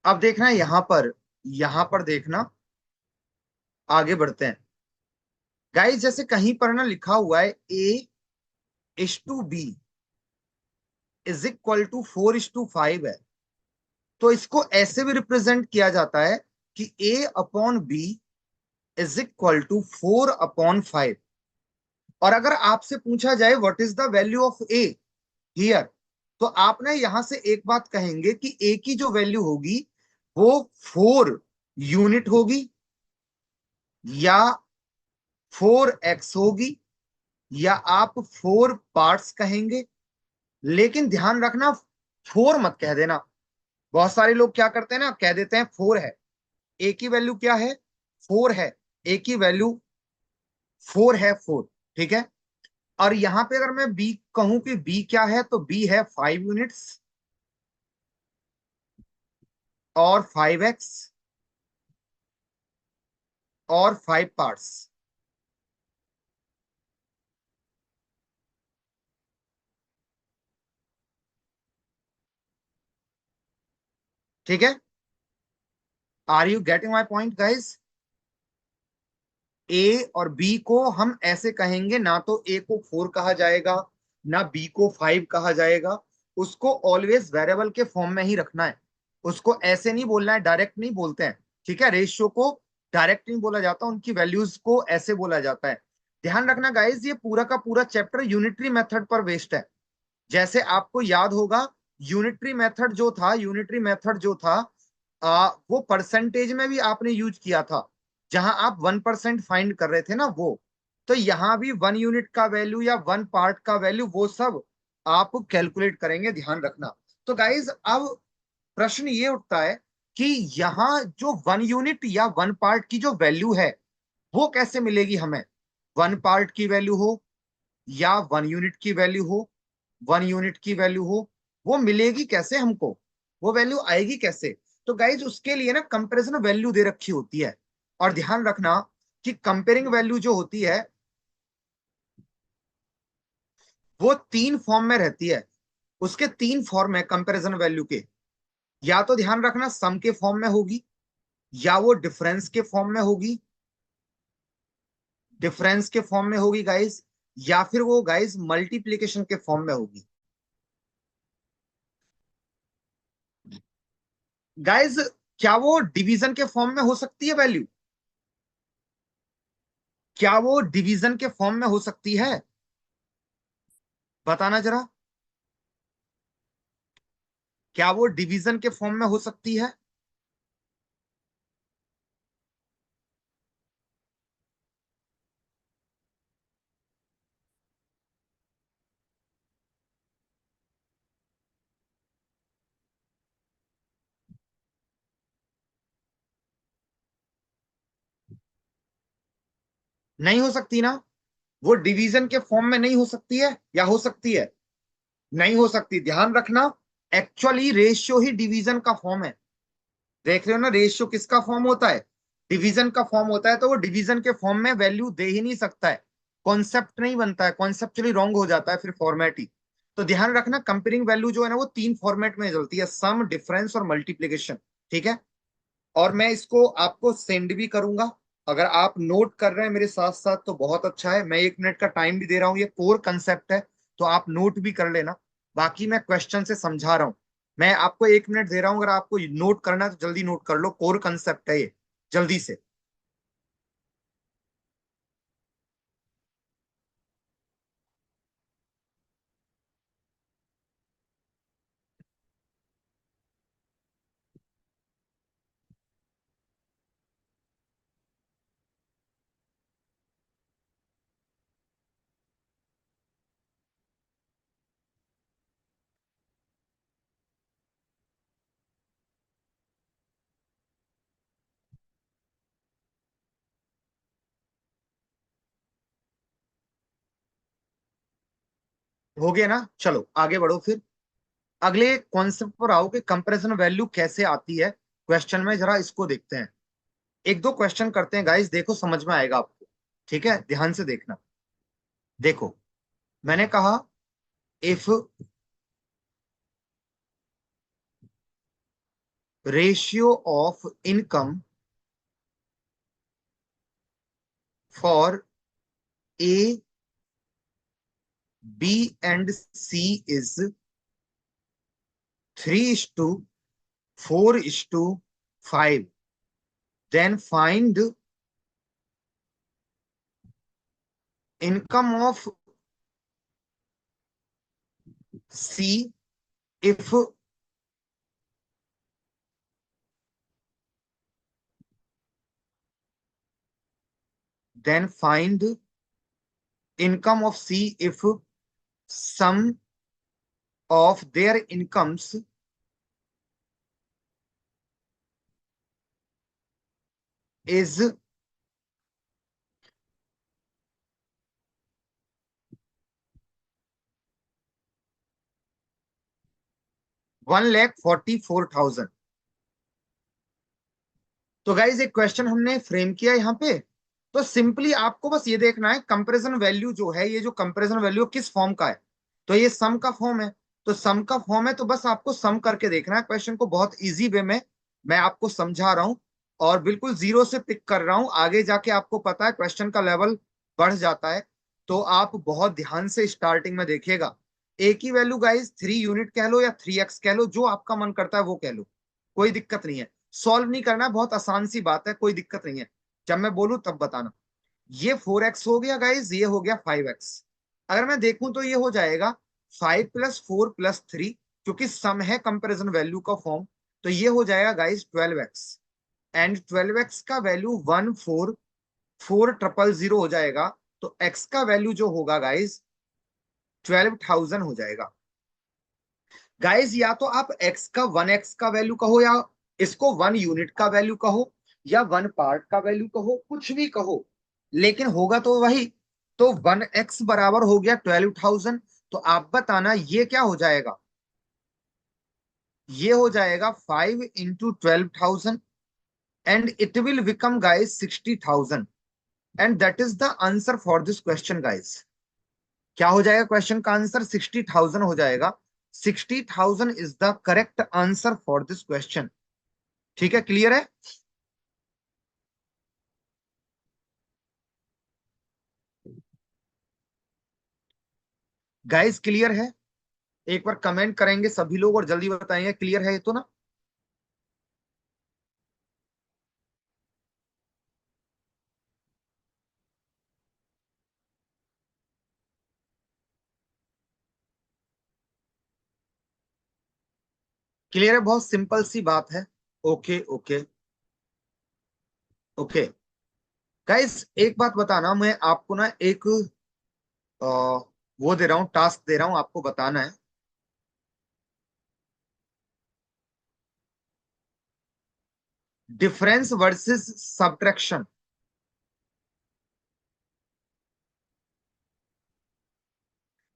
अब देखना है यहां पर देखना, आगे बढ़ते हैं। गाइस जैसे कहीं पर ना लिखा हुआ है A:B इज इक्वल टू 4:5 है, तो इसको ऐसे भी रिप्रेजेंट किया जाता है कि A/B इज इक्वल टू 4/5। और अगर आपसे पूछा जाए what is the value of A here, तो आप ना यहां से एक बात कहेंगे कि A की जो वैल्यू होगी वो 4 यूनिट होगी, या 4x होगी, या आप 4 पार्ट्स कहेंगे। लेकिन ध्यान रखना, 4 मत कह देना। बहुत सारे लोग क्या करते हैं ना, कह देते हैं 4 है। ए की वैल्यू क्या है? 4 है। ए की वैल्यू 4 है, 4। ठीक है। और यहां पे अगर मैं बी कहूं कि बी क्या है, तो बी है 5 यूनिट्स और 5x और 5 पार्ट्स। ठीक है। Are you getting my point guys? A और बी को हम ऐसे कहेंगे, ना तो ए को 4 कहा जाएगा, ना बी को 5 कहा जाएगा। उसको ऑलवेज वेरिएबल के फॉर्म में ही रखना है। उसको ऐसे नहीं बोलना है, डायरेक्ट नहीं बोलते हैं। ठीक है, रेशियो को डायरेक्ट नहीं बोला जाता, उनकी वैल्यूज को ऐसे बोला जाता है। ध्यान रखना गाइज, ये पूरा का पूरा चैप्टर यूनिटरी मेथड पर बेस्ड है। जैसे आपको याद होगा, यूनिटरी मेथड जो था वो परसेंटेज में भी आपने यूज किया था, जहां आप 1% फाइंड कर रहे थे ना वो। तो यहां भी 1 यूनिट का वैल्यू या 1 पार्ट का वैल्यू, वो सब आप कैलकुलेट करेंगे, ध्यान रखना। तो गाइज अब प्रश्न ये उठता है कि यहाँ जो 1 यूनिट या 1 पार्ट की जो वैल्यू है, वो कैसे मिलेगी हमें? 1 पार्ट की वैल्यू हो या 1 यूनिट की वैल्यू हो, 1 यूनिट की वैल्यू हो, वो मिलेगी कैसे हमको? वो वैल्यू आएगी कैसे? तो गाइज उसके लिए ना कंपैरिजन वैल्यू दे रखी होती है। और ध्यान रखना कि कंपेयरिंग वैल्यू जो होती है वो 3 फॉर्म में रहती है। उसके 3 फॉर्म है कंपैरिजन वैल्यू के। या तो ध्यान रखना सम के फॉर्म में होगी, या वो डिफरेंस के फॉर्म में होगी, डिफरेंस के फॉर्म में होगी गाइज, या फिर वो गाइज मल्टीप्लीकेशन के फॉर्म में होगी। गाइज क्या वो डिवीजन के फॉर्म में हो सकती है वैल्यू? क्या वो डिवीजन के फॉर्म में हो सकती है? बताना जरा, क्या वो डिवीजन के फॉर्म में हो सकती है? नहीं हो सकती ना। वो डिवीजन के फॉर्म में नहीं हो सकती है, या हो सकती है? नहीं हो सकती। ध्यान रखना, एक्चुअली रेशियो ही डिवीजन का फॉर्म है। देख रहे हो ना, रेशियो किसका फॉर्म होता है? डिवीजन का फॉर्म होता है। तो वो डिवीजन के फॉर्म में वैल्यू दे ही नहीं सकता है। कॉन्सेप्ट नहीं बनता है, कॉन्सेप्चुअली रॉन्ग हो जाता है फिर फॉर्मेट ही। तो ध्यान रखना, कंपेयरिंग वैल्यू जो है ना, वो 3 फॉर्मेट में चलती है, सम, डिफरेंस और मल्टीप्लीकेशन। ठीक है। और मैं इसको आपको सेंड भी करूंगा। अगर आप नोट कर रहे हैं मेरे साथ साथ तो बहुत अच्छा है। मैं 1 मिनट का टाइम भी दे रहा हूँ, ये कोर कंसेप्ट है, तो आप नोट भी कर लेना। बाकी मैं क्वेश्चन से समझा रहा हूँ। मैं आपको 1 मिनट दे रहा हूँ, अगर आपको नोट करना है तो जल्दी नोट कर लो, कोर कंसेप्ट है ये, जल्दी से। हो गया ना? चलो आगे बढ़ो फिर। अगले कॉन्सेप्ट पर आओ कि कंपैरिजन वैल्यू कैसे आती है। क्वेश्चन में जरा इसको देखते हैं, एक दो क्वेश्चन करते हैं गाइस, देखो समझ में आएगा आपको। ठीक है, ध्यान से देखना। देखो, मैंने कहा if ratio of income for A, B and C is 3:4:5, then find income of C if then find income of C if sum of their incomes is 1,44,000। तो गाइज एक क्वेश्चन हमने फ्रेम किया यहाँ पे। तो सिंपली आपको बस ये देखना है कंपैरिजन वैल्यू जो है, ये जो कंपैरिजन वैल्यू किस फॉर्म का है। तो ये सम का फॉर्म है, तो सम का फॉर्म है तो बस आपको सम करके देखना है क्वेश्चन को, बहुत इजी वे में मैं आपको समझा रहा हूं और बिल्कुल जीरो से पिक कर रहा हूं। आगे जाके आपको पता है क्वेश्चन का लेवल बढ़ जाता है, तो आप बहुत ध्यान से स्टार्टिंग में देखिएगा। एक ही वैल्यू गाइज 3 यूनिट कह लो या 3x कह लो, जो आपका मन करता है वो कह लो, कोई दिक्कत नहीं है। सॉल्व नहीं करना, बहुत आसान सी बात है, कोई दिक्कत नहीं है। जब मैं बोलूं तब बताना। ये 4x हो गया गाइज, ये हो गया 5x। अगर मैं देखूं तो ये हो जाएगा 5+4+3, क्योंकि सम है कंपैरिजन वैल्यू का फॉर्म, तो ये हो जाएगा गाइज 12x। एंड 12x का वैल्यू 144,000 हो जाएगा, तो x का वैल्यू जो होगा गाइज 12,000 हो जाएगा। गाइज या तो आप x का 1x का वैल्यू कहो, या इसको 1 यूनिट का वैल्यू कहो, या 1 पार्ट का वैल्यू कहो, कुछ भी कहो, लेकिन होगा तो वही। तो 1x बराबर हो गया 12,000। तो आप बताना ये क्या हो जाएगा, ये हो जाएगा 5 × 12,000 and it will become guys 60,000। And that is the answer for this question guys. क्या हो जाएगा क्वेश्चन का आंसर? 60,000 हो जाएगा। 60,000 is the correct answer for this question. ठीक है, क्लियर है? गाइस क्लियर है? एक बार कमेंट करेंगे सभी लोग और जल्दी बताएंगे क्लियर है ये तो ना। क्लियर है, बहुत सिंपल सी बात है। Okay okay okay. गाइस एक बात बताना, मैं आपको ना एक वो दे रहा हूँ, टास्क दे रहा हूँ, आपको बताना है। Difference versus subtraction.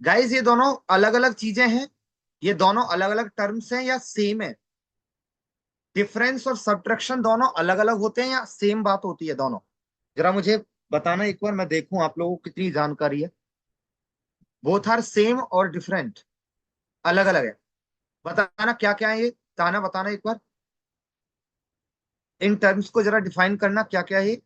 गाइस ये दोनों अलग अलग चीजें हैं, ये दोनों अलग अलग टर्म्स हैं या सेम है? डिफरेंस और सब्ट्रैक्शन दोनों अलग अलग होते हैं या सेम बात होती है दोनों? जरा मुझे बताना एक बार, मैं देखूं आप लोगों को कितनी जानकारी है। बोथ आर सेम और डिफरेंट, अलग अलग है। बताना क्या क्या है ये, ताना बताना एक बार, इन टर्म्स को जरा डिफाइन करना क्या क्या है ये।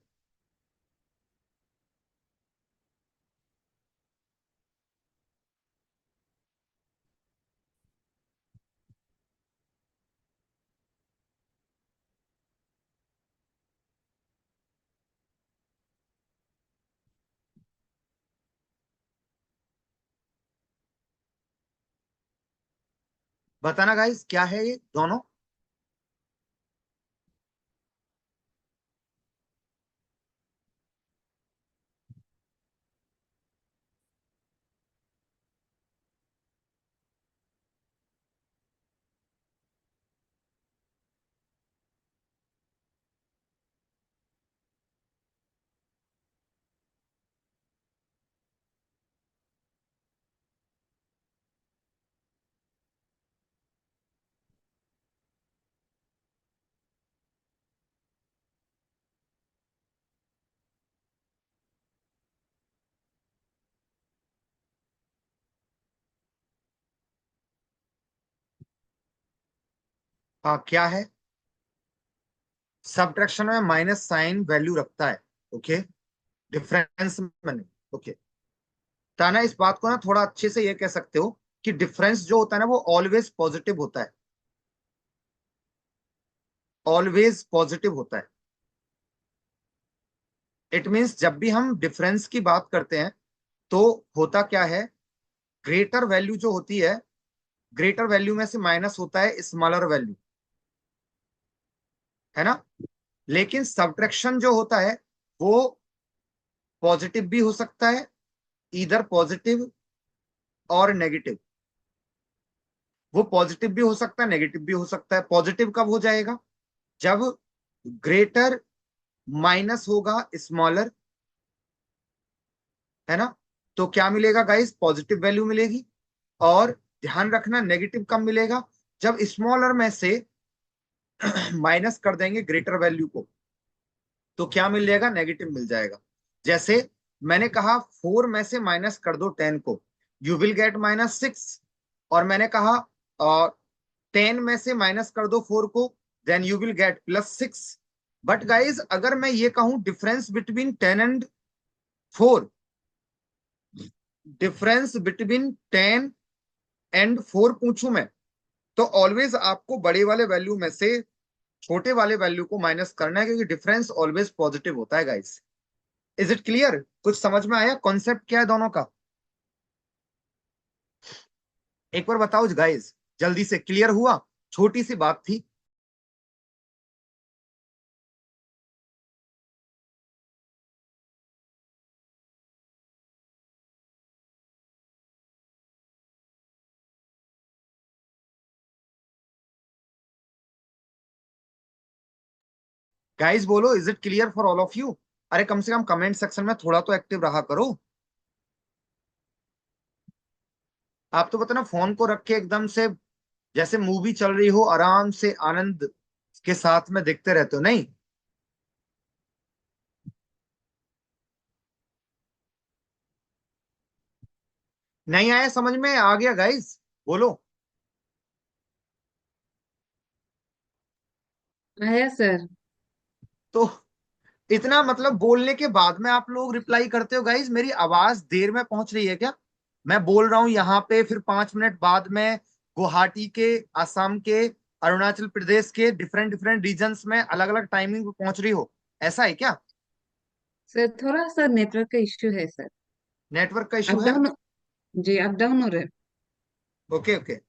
बताना गाइस क्या है ये दोनों। हाँ क्या है, सब्ट्रैक्शन में माइनस साइन वैल्यू रखता है, ओके, डिफरेंस में नहीं, ओके। ताना इस बात को ना थोड़ा अच्छे से ये कह सकते हो कि डिफरेंस जो होता है ना वो ऑलवेज पॉजिटिव होता है, ऑलवेज पॉजिटिव होता है। इट मीन्स जब भी हम डिफरेंस की बात करते हैं तो होता क्या है, ग्रेटर वैल्यू जो होती है, ग्रेटर वैल्यू में से माइनस होता है स्मॉलर वैल्यू, है ना। लेकिन सब्ट्रैक्शन जो होता है वो पॉजिटिव भी हो सकता है, इधर पॉजिटिव और नेगेटिव, वो पॉजिटिव भी हो सकता है नेगेटिव भी हो सकता है। पॉजिटिव कब हो जाएगा, जब ग्रेटर माइनस होगा स्मॉलर, है ना। तो क्या मिलेगा गाइस, पॉजिटिव वैल्यू मिलेगी। और ध्यान रखना नेगेटिव कब मिलेगा, जब स्मॉलर में से माइनस कर देंगे ग्रेटर वैल्यू को, तो क्या मिल जाएगा, नेगेटिव मिल जाएगा। जैसे मैंने कहा 4 में से माइनस कर दो 10 को, यू विल गेट -6। और मैंने कहा 10 में से माइनस कर दो 4 को, then you will get +6। But guys अगर मैं ये कहूं difference between 10 and 4, difference between 10 and 4 पूछूं मैं, तो ऑलवेज आपको बड़े वाले वैल्यू में से छोटे वाले वैल्यू को माइनस करना है, क्योंकि डिफरेंस ऑलवेज पॉजिटिव होता है गाइस। इज इट क्लियर, कुछ समझ में आया, कॉन्सेप्ट क्या है दोनों का, एक बार बताओ गाइस, जल्दी से क्लियर हुआ, छोटी सी बात थी। गाइस बोलो, is it clear for all of you. अरे कम से कम कमेंट सेक्शन में थोड़ा तो एक्टिव रहा करो। आप तो पता ना फोन को रख के एकदम से जैसे मूवी चल रही हो, आराम से आनंद के साथ में देखते रहते हो, नहीं। नहीं आया समझ में, आ गया गाइस, बोलो। आया सर। तो इतना मतलब बोलने के बाद में आप लोग रिप्लाई करते हो गाइस, मेरी आवाज देर में पहुंच रही है क्या। मैं बोल रहा हूं यहाँ पे, फिर 5 मिनट बाद में गुवाहाटी के, असम के, अरुणाचल प्रदेश के डिफरेंट डिफरेंट रीजन्स में अलग अलग टाइमिंग पे पहुंच रही हो, ऐसा है क्या। सर थोड़ा सा नेटवर्क का इश्यू है सर। नेटवर्क का इशू अप है। डाउन। जी अप डाउन हो रहा है। Okay okay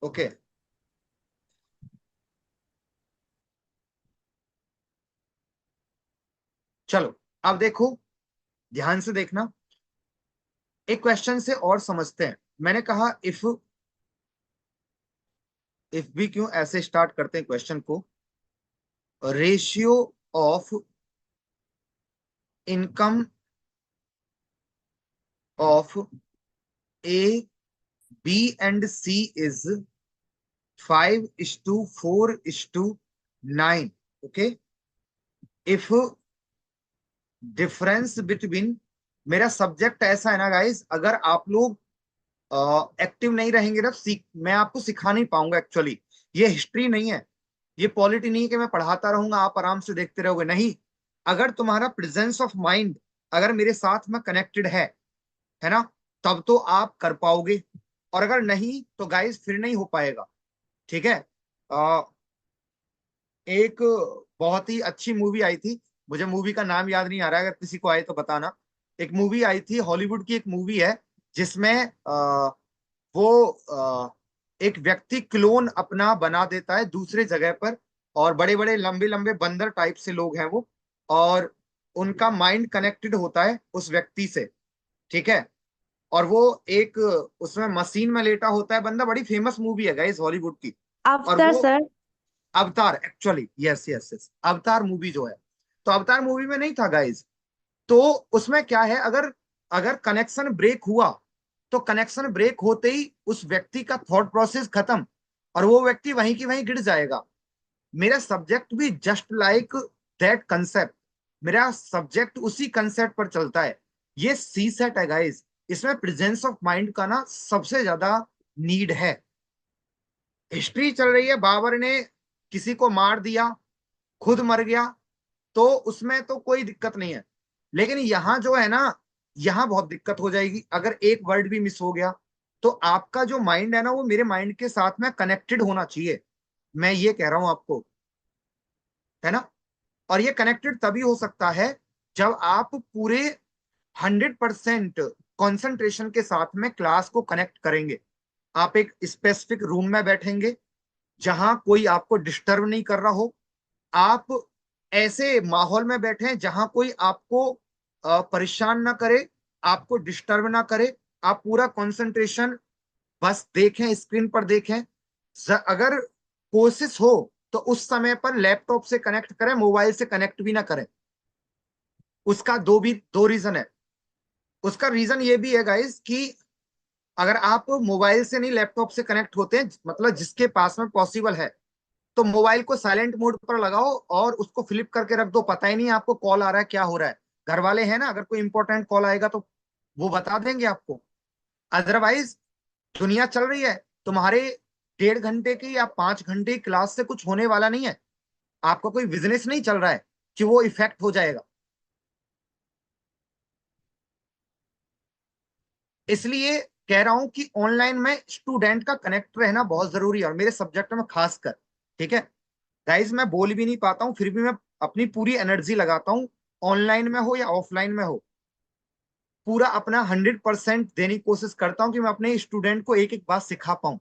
okay. चलो अब देखो, ध्यान से देखना, एक क्वेश्चन से और समझते हैं। मैंने कहा इफ भी क्यों, ऐसे स्टार्ट करते हैं क्वेश्चन को, ratio of income of A, B and C is 5:4:9। Okay, if difference between, मेरा सब्जेक्ट ऐसा है ना गाइस, अगर आप लोग एक्टिव नहीं रहेंगे ना, सीख मैं आपको सिखा नहीं पाऊंगा एक्चुअली। ये हिस्ट्री नहीं है, ये पॉलिटी नहीं है कि मैं पढ़ाता रहूंगा आप आराम से देखते रहोगे, नहीं। अगर तुम्हारा प्रेजेंस ऑफ माइंड अगर मेरे साथ में कनेक्टेड है ना, तब तो आप कर पाओगे। और अगर नहीं तो गाइस फिर नहीं हो पाएगा, ठीक है। अ, एक बहुत ही अच्छी मूवी आई थी, मुझे मूवी का नाम याद नहीं आ रहा है, अगर किसी को आए तो बताना। एक मूवी आई थी, हॉलीवुड की एक मूवी है, जिसमें वो एक व्यक्ति क्लोन अपना बना देता है दूसरे जगह पर, और बड़े बड़े लंबे लंबे बंदर टाइप से लोग हैं वो, और उनका माइंड कनेक्टेड होता है उस व्यक्ति से, ठीक है। और वो एक उसमें मशीन में लेटा होता है बंदा, बड़ी फेमस मूवी है गाइस हॉलीवुड की। और अवतार वो सर। अवतार, actually yes yes yes, Avatar movie जो है, तो अवतार मूवी में नहीं था गाइस। तो उसमें क्या है, अगर अगर कनेक्शन ब्रेक हुआ, तो कनेक्शन ब्रेक होते ही उस व्यक्ति का थॉट प्रोसेस खत्म, और वो व्यक्ति वहीं की वहीं गिर जाएगा। मेरा सब्जेक्ट भी जस्ट लाइक दैट कंसेप्ट, मेरा सब्जेक्ट उसी कंसेप्ट पर चलता है। ये सी सेट है गाइस, इसमें प्रेजेंस ऑफ माइंड का ना सबसे ज्यादा नीड है। हिस्ट्री चल रही है, बाबर ने किसी को मार दिया, खुद मर गया, तो उसमें तो कोई दिक्कत नहीं है। लेकिन यहां जो है ना, यहां बहुत दिक्कत हो जाएगी अगर एक वर्ड भी मिस हो गया। तो आपका जो माइंड है ना, वो मेरे माइंड के साथ में कनेक्टेड होना चाहिए, मैं ये कह रहा हूं आपको, है ना। और ये कनेक्टेड तभी हो सकता है जब आप पूरे 100% कॉन्सेंट्रेशन के साथ में क्लास को कनेक्ट करेंगे। आप एक स्पेसिफिक रूम में बैठेंगे जहां कोई आपको डिस्टर्ब नहीं कर रहा हो। आप ऐसे माहौल में बैठे जहां कोई आपको परेशान ना करे, आपको डिस्टर्ब ना करे। आप पूरा कंसंट्रेशन बस देखें, स्क्रीन पर देखें। अगर कोशिश हो तो उस समय पर लैपटॉप से कनेक्ट करें, मोबाइल से कनेक्ट भी ना करें। उसका दो रीजन है। उसका रीजन ये भी है गाइस कि अगर आप मोबाइल से नहीं लैपटॉप से कनेक्ट होते हैं, मतलब जिसके पास में पॉसिबल है, तो मोबाइल को साइलेंट मोड पर लगाओ और उसको फ्लिप करके रख दो, पता ही नहीं आपको कॉल आ रहा है क्या हो रहा है। घर वाले हैं ना, अगर कोई इंपॉर्टेंट कॉल आएगा तो वो बता देंगे आपको। अदरवाइज दुनिया चल रही है, तुम्हारे 1.5 घंटे की या 5 घंटे की क्लास से कुछ होने वाला नहीं है। आपका कोई बिजनेस नहीं चल रहा है कि वो इफेक्ट हो जाएगा। इसलिए कह रहा हूं कि ऑनलाइन में स्टूडेंट का कनेक्ट रहना बहुत जरूरी है, और मेरे सब्जेक्ट में खासकर। ठीक है गाइज, मैं बोल भी नहीं पाता हूँ, फिर भी मैं अपनी पूरी एनर्जी लगाता हूँ, ऑनलाइन में हो या ऑफलाइन में हो। पूरा अपना 100% देने की कोशिश करता हूँ कि मैं अपने स्टूडेंट को एक एक बात सिखा पाऊं।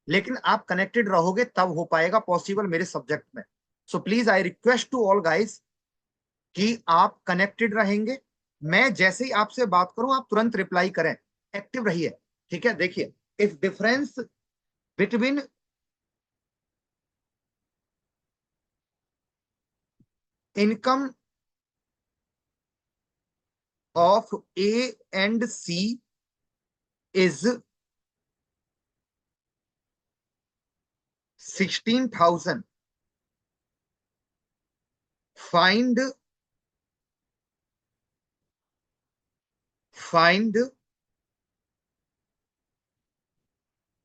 लेकिन आप कनेक्टेड रहोगे तब हो पाएगा पॉसिबल मेरे सब्जेक्ट में। So please I request to all guys कि आप कनेक्टेड रहेंगे। मैं जैसे ही आपसे बात करूं आप तुरंत रिप्लाई करें, एक्टिव रहिए। ठीक है, देखिए, if difference between income of A and C is 16,000, find find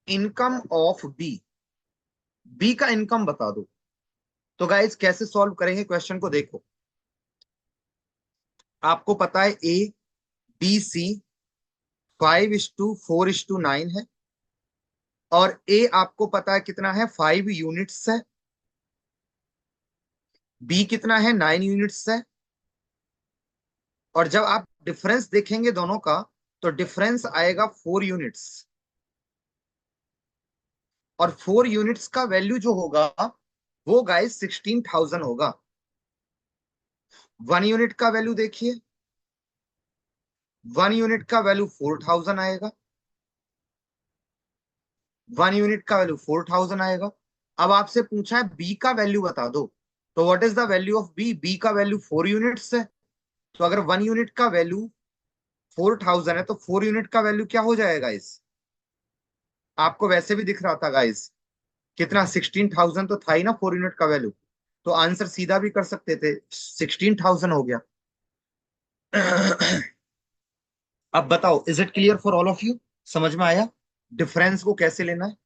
income of B. B का इनकम बता दो। तो गाइज कैसे सॉल्व करेंगे क्वेश्चन को, देखो। आपको पता है ए बी सी 5:4:9 है, और ए आपको पता है कितना है, 5 यूनिट्स है। बी कितना है, 9 यूनिट्स है। और जब आप डिफरेंस देखेंगे दोनों का, तो डिफरेंस आएगा 4 यूनिट्स। और 4 यूनिट्स का वैल्यू जो होगा वो गाइस 16,000 होगा। 1 यूनिट का वैल्यू देखिए, 1 यूनिट का वैल्यू 4,000 आएगा। 1 यूनिट का वैल्यू 4,000 आएगा। अब आपसे पूछा है बी का वैल्यू बता दो, तो what is the value of B. B का वैल्यू 4 यूनिट्स है। तो अगर 1 यूनिट का वैल्यू 4,000 है, तो 4 यूनिट का वैल्यू क्या हो जाएगा इस, आपको वैसे भी दिख रहा था गाइस, कितना 16,000 तो था ही ना 4 यूनिट का वैल्यू। तो आंसर सीधा भी कर सकते थे, 16,000 हो गया। अब बताओ, is it clear for all of you, समझ में आया डिफरेंस को कैसे लेना है।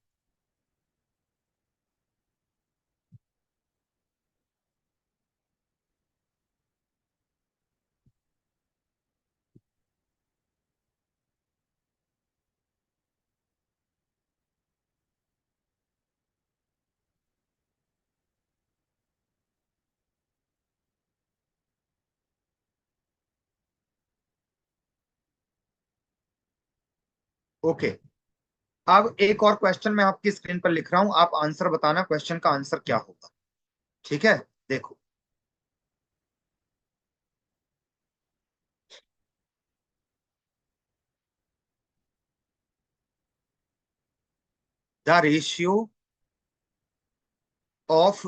ओके, अब एक और क्वेश्चन मैं आपकी स्क्रीन पर लिख रहा हूं, आप आंसर बताना क्वेश्चन का आंसर क्या होगा। ठीक है, देखो। The ratio of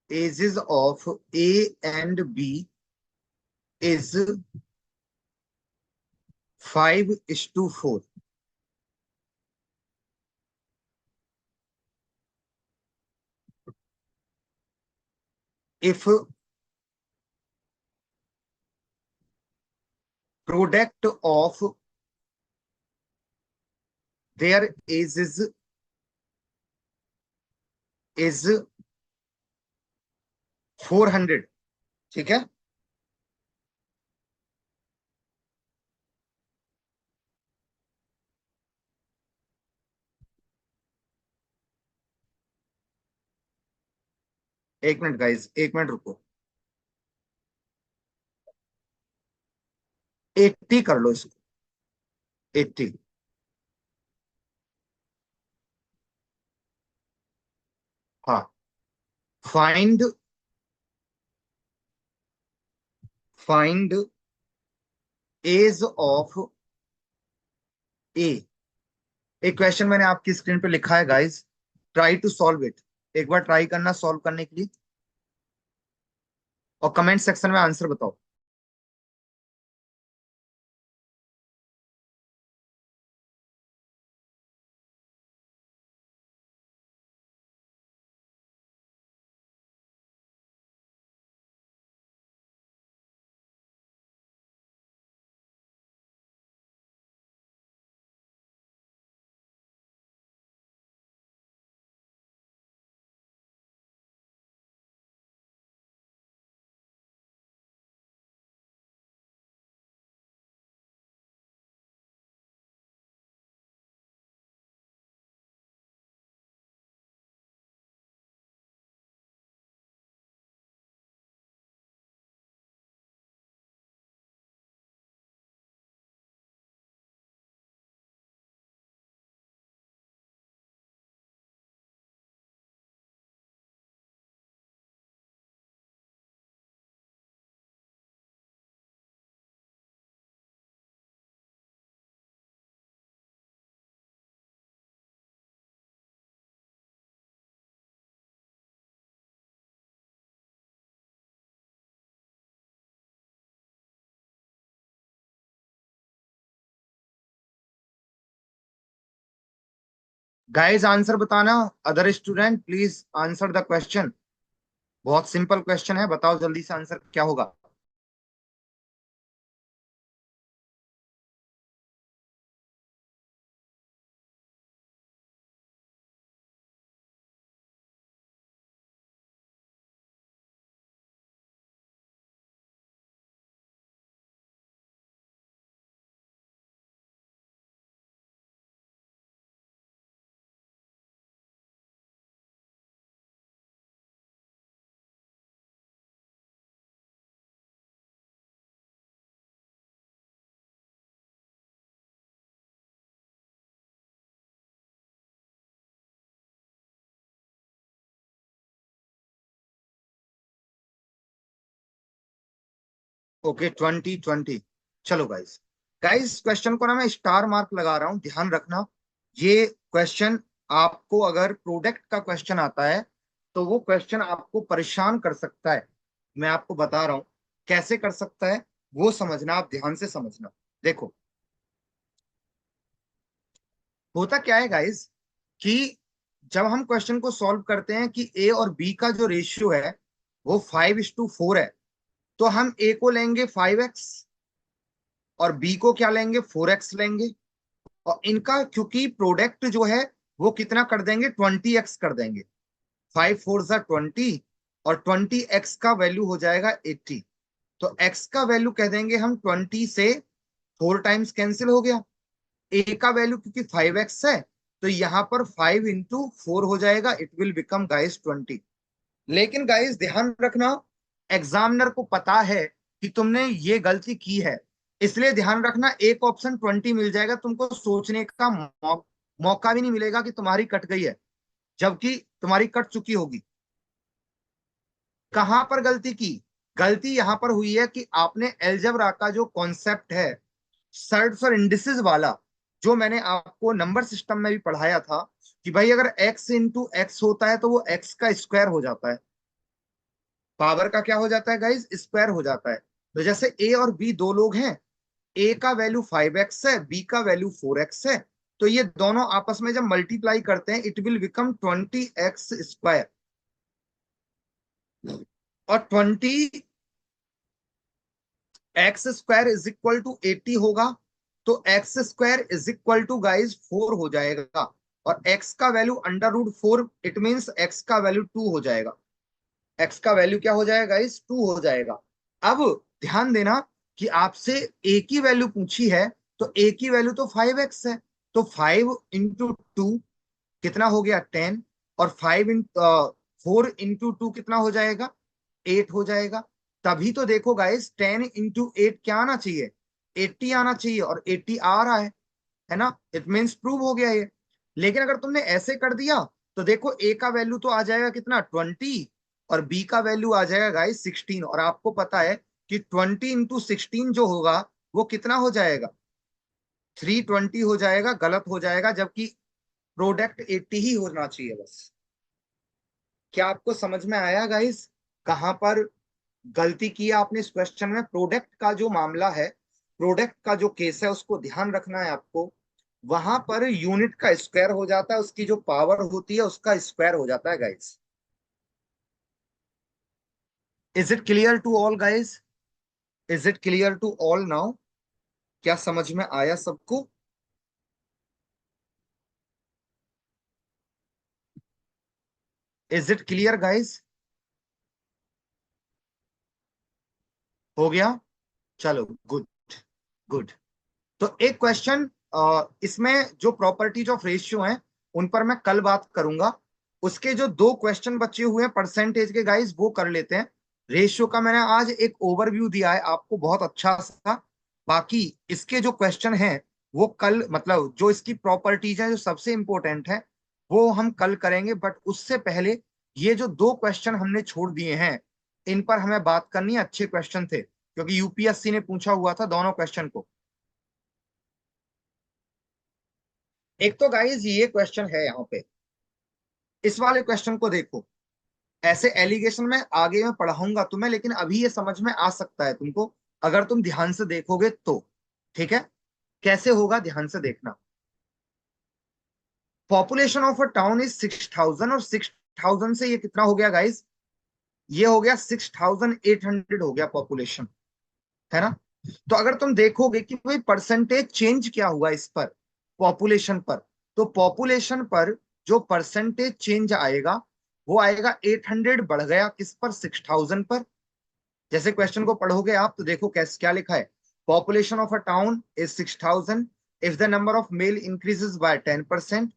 ages of A and B is 5:4। If product of their ages is 400। ठीक है, एक मिनट गाइस, एक मिनट रुको। 80 कर लो इसको, 80। हाँ, find find age of A. एक क्वेश्चन मैंने आपकी स्क्रीन पे लिखा है guys, try to solve it. एक बार ट्राई करना सॉल्व करने के लिए, और कमेंट सेक्शन में आंसर बताओ। गाइस आंसर बताना, other student please answer the question. बहुत सिंपल क्वेश्चन है, बताओ जल्दी से आंसर क्या होगा। ओके, 2020। चलो गाइस, गाइस क्वेश्चन को ना मैं स्टार मार्क लगा रहा हूं, ध्यान रखना। ये क्वेश्चन आपको अगर प्रोडक्ट का क्वेश्चन आता है तो वो क्वेश्चन आपको परेशान कर सकता है। मैं आपको बता रहा हूं कैसे कर सकता है, वो समझना, आप ध्यान से समझना। देखो, होता क्या है गाइस कि जब हम क्वेश्चन को सॉल्व करते हैं कि ए और बी का जो रेशियो है वो 5:4 है, तो हम ए को लेंगे 5x और बी को क्या लेंगे, 4x लेंगे। और इनका क्योंकि प्रोडक्ट जो है वो कितना कर देंगे, 20x कर देंगे। 5 4 20, और 20x का वैल्यू हो जाएगा 80। तो x का वैल्यू कह देंगे हम 20 से 4 टाइम्स कैंसिल हो गया। ए का वैल्यू क्योंकि 5x है तो यहां पर 5 × 4 हो जाएगा, इट विल बिकम गाइस 20। लेकिन गाइस ध्यान रखना, एग्जामिनर को पता है कि तुमने ये गलती की है, इसलिए ध्यान रखना एक ऑप्शन 20 मिल जाएगा, तुमको सोचने का मौका भी नहीं मिलेगा कि तुम्हारी कट गई है, जबकि तुम्हारी कट चुकी होगी। कहां पर गलती की, गलती यहां पर हुई है कि आपने एलजेब्रा का जो कॉन्सेप्ट है, सर्ट्स और इंडिसेस वाला, जो मैंने आपको नंबर सिस्टम में भी पढ़ाया था कि भाई अगर x × x होता है तो वो x का स्क्वायर हो जाता है, पावर का क्या हो जाता है गाइस, स्क्वायर हो जाता है। तो जैसे ए और बी दो लोग हैं, ए का वैल्यू 5x है, बी का वैल्यू 4x है, तो ये दोनों आपस में जब मल्टीप्लाई करते हैं इट विल बिकम 20x²। और 20x² = 80 होगा, तो x² = गाइस 4 हो जाएगा। और x का वैल्यू √4, इट मींस x का वैल्यू 2 हो जाएगा। x का वैल्यू क्या हो जाएगा गाइस? 2 हो जाएगा। अब ध्यान देना कि आपसे a की वैल्यू पूछी है, तो a की वैल्यू तो 5x है, तो 5 इंटू 2 कितना हो गया? 10, और 4 इंटू 2 कितना हो जाएगा? 8 हो जाएगा। तभी तो देखो गाइस 10 इंटू 8 क्या आना चाहिए? 80 आना चाहिए, और 80 आ रहा है ना? इट मीन्स प्रूव हो गया ये। लेकिन अगर तुमने ऐसे कर दिया तो देखो a का वैल्यू तो आ जाएगा कितना? 20, और b का वैल्यू आ जाएगा गाइस 16, और आपको पता है कि 20 इंटू 16 जो होगा वो कितना हो जाएगा? 320 हो जाएगा। गलत हो जाएगा, जबकि प्रोडक्ट 80 ही होना चाहिए बस। क्या आपको समझ में आया गाइस कहां पर गलती की है आपने इस क्वेश्चन में? प्रोडक्ट का जो मामला है, प्रोडक्ट का जो केस है, उसको ध्यान रखना है आपको। वहां पर यूनिट का स्क्वायर हो जाता है, उसकी जो पावर होती है उसका स्क्वायर हो जाता है guys. Is it clear to all guys? Is it clear to all now? क्या समझ में आया सबको? Is it clear guys? हो गया? चलो, गुड गुड। तो एक क्वेश्चन, इसमें जो प्रॉपर्टीज ऑफ रेशियो हैं उन पर मैं कल बात करूंगा। उसके जो 2 क्वेश्चन बचे हुए हैं परसेंटेज के गाइस, वो कर लेते हैं। रेशियो का मैंने आज एक ओवरव्यू दिया है आपको, बहुत अच्छा सा। बाकी इसके जो क्वेश्चन हैं वो कल, मतलब जो इसकी प्रॉपर्टीज हैं जो सबसे इंपॉर्टेंट है, वो हम कल करेंगे। बट उससे पहले ये जो 2 क्वेश्चन हमने छोड़ दिए हैं, इन पर हमें बात करनी है। अच्छे क्वेश्चन थे क्योंकि यूपीएससी ने पूछा हुआ था दोनों क्वेश्चन को। एक तो गाइज ये क्वेश्चन है यहाँ पे, इस वाले क्वेश्चन को देखो। ऐसे एलिगेशन में आगे मैं पढ़ाऊंगा तुम्हें, लेकिन अभी ये समझ में आ सकता है तुमको अगर तुम ध्यान से देखोगे तो। ठीक है? कैसे होगा ध्यान से देखना। Population of a town is 6000, और 6000 से ये कितना हो गया गाइज? ये हो गया 6800 हो गया पॉपुलेशन, है ना? तो अगर तुम देखोगे कि भाई परसेंटेज चेंज क्या हुआ इस पर, पॉपुलेशन पर, तो पॉपुलेशन पर जो परसेंटेज चेंज आएगा वो आएगा 800 बढ़ गया किस पर? 6000 पर। जैसे क्वेश्चन को पढ़ोगे आप तो देखो कैसे क्या लिखा है। Population of a town is 6000 if the number of male increases by 10%,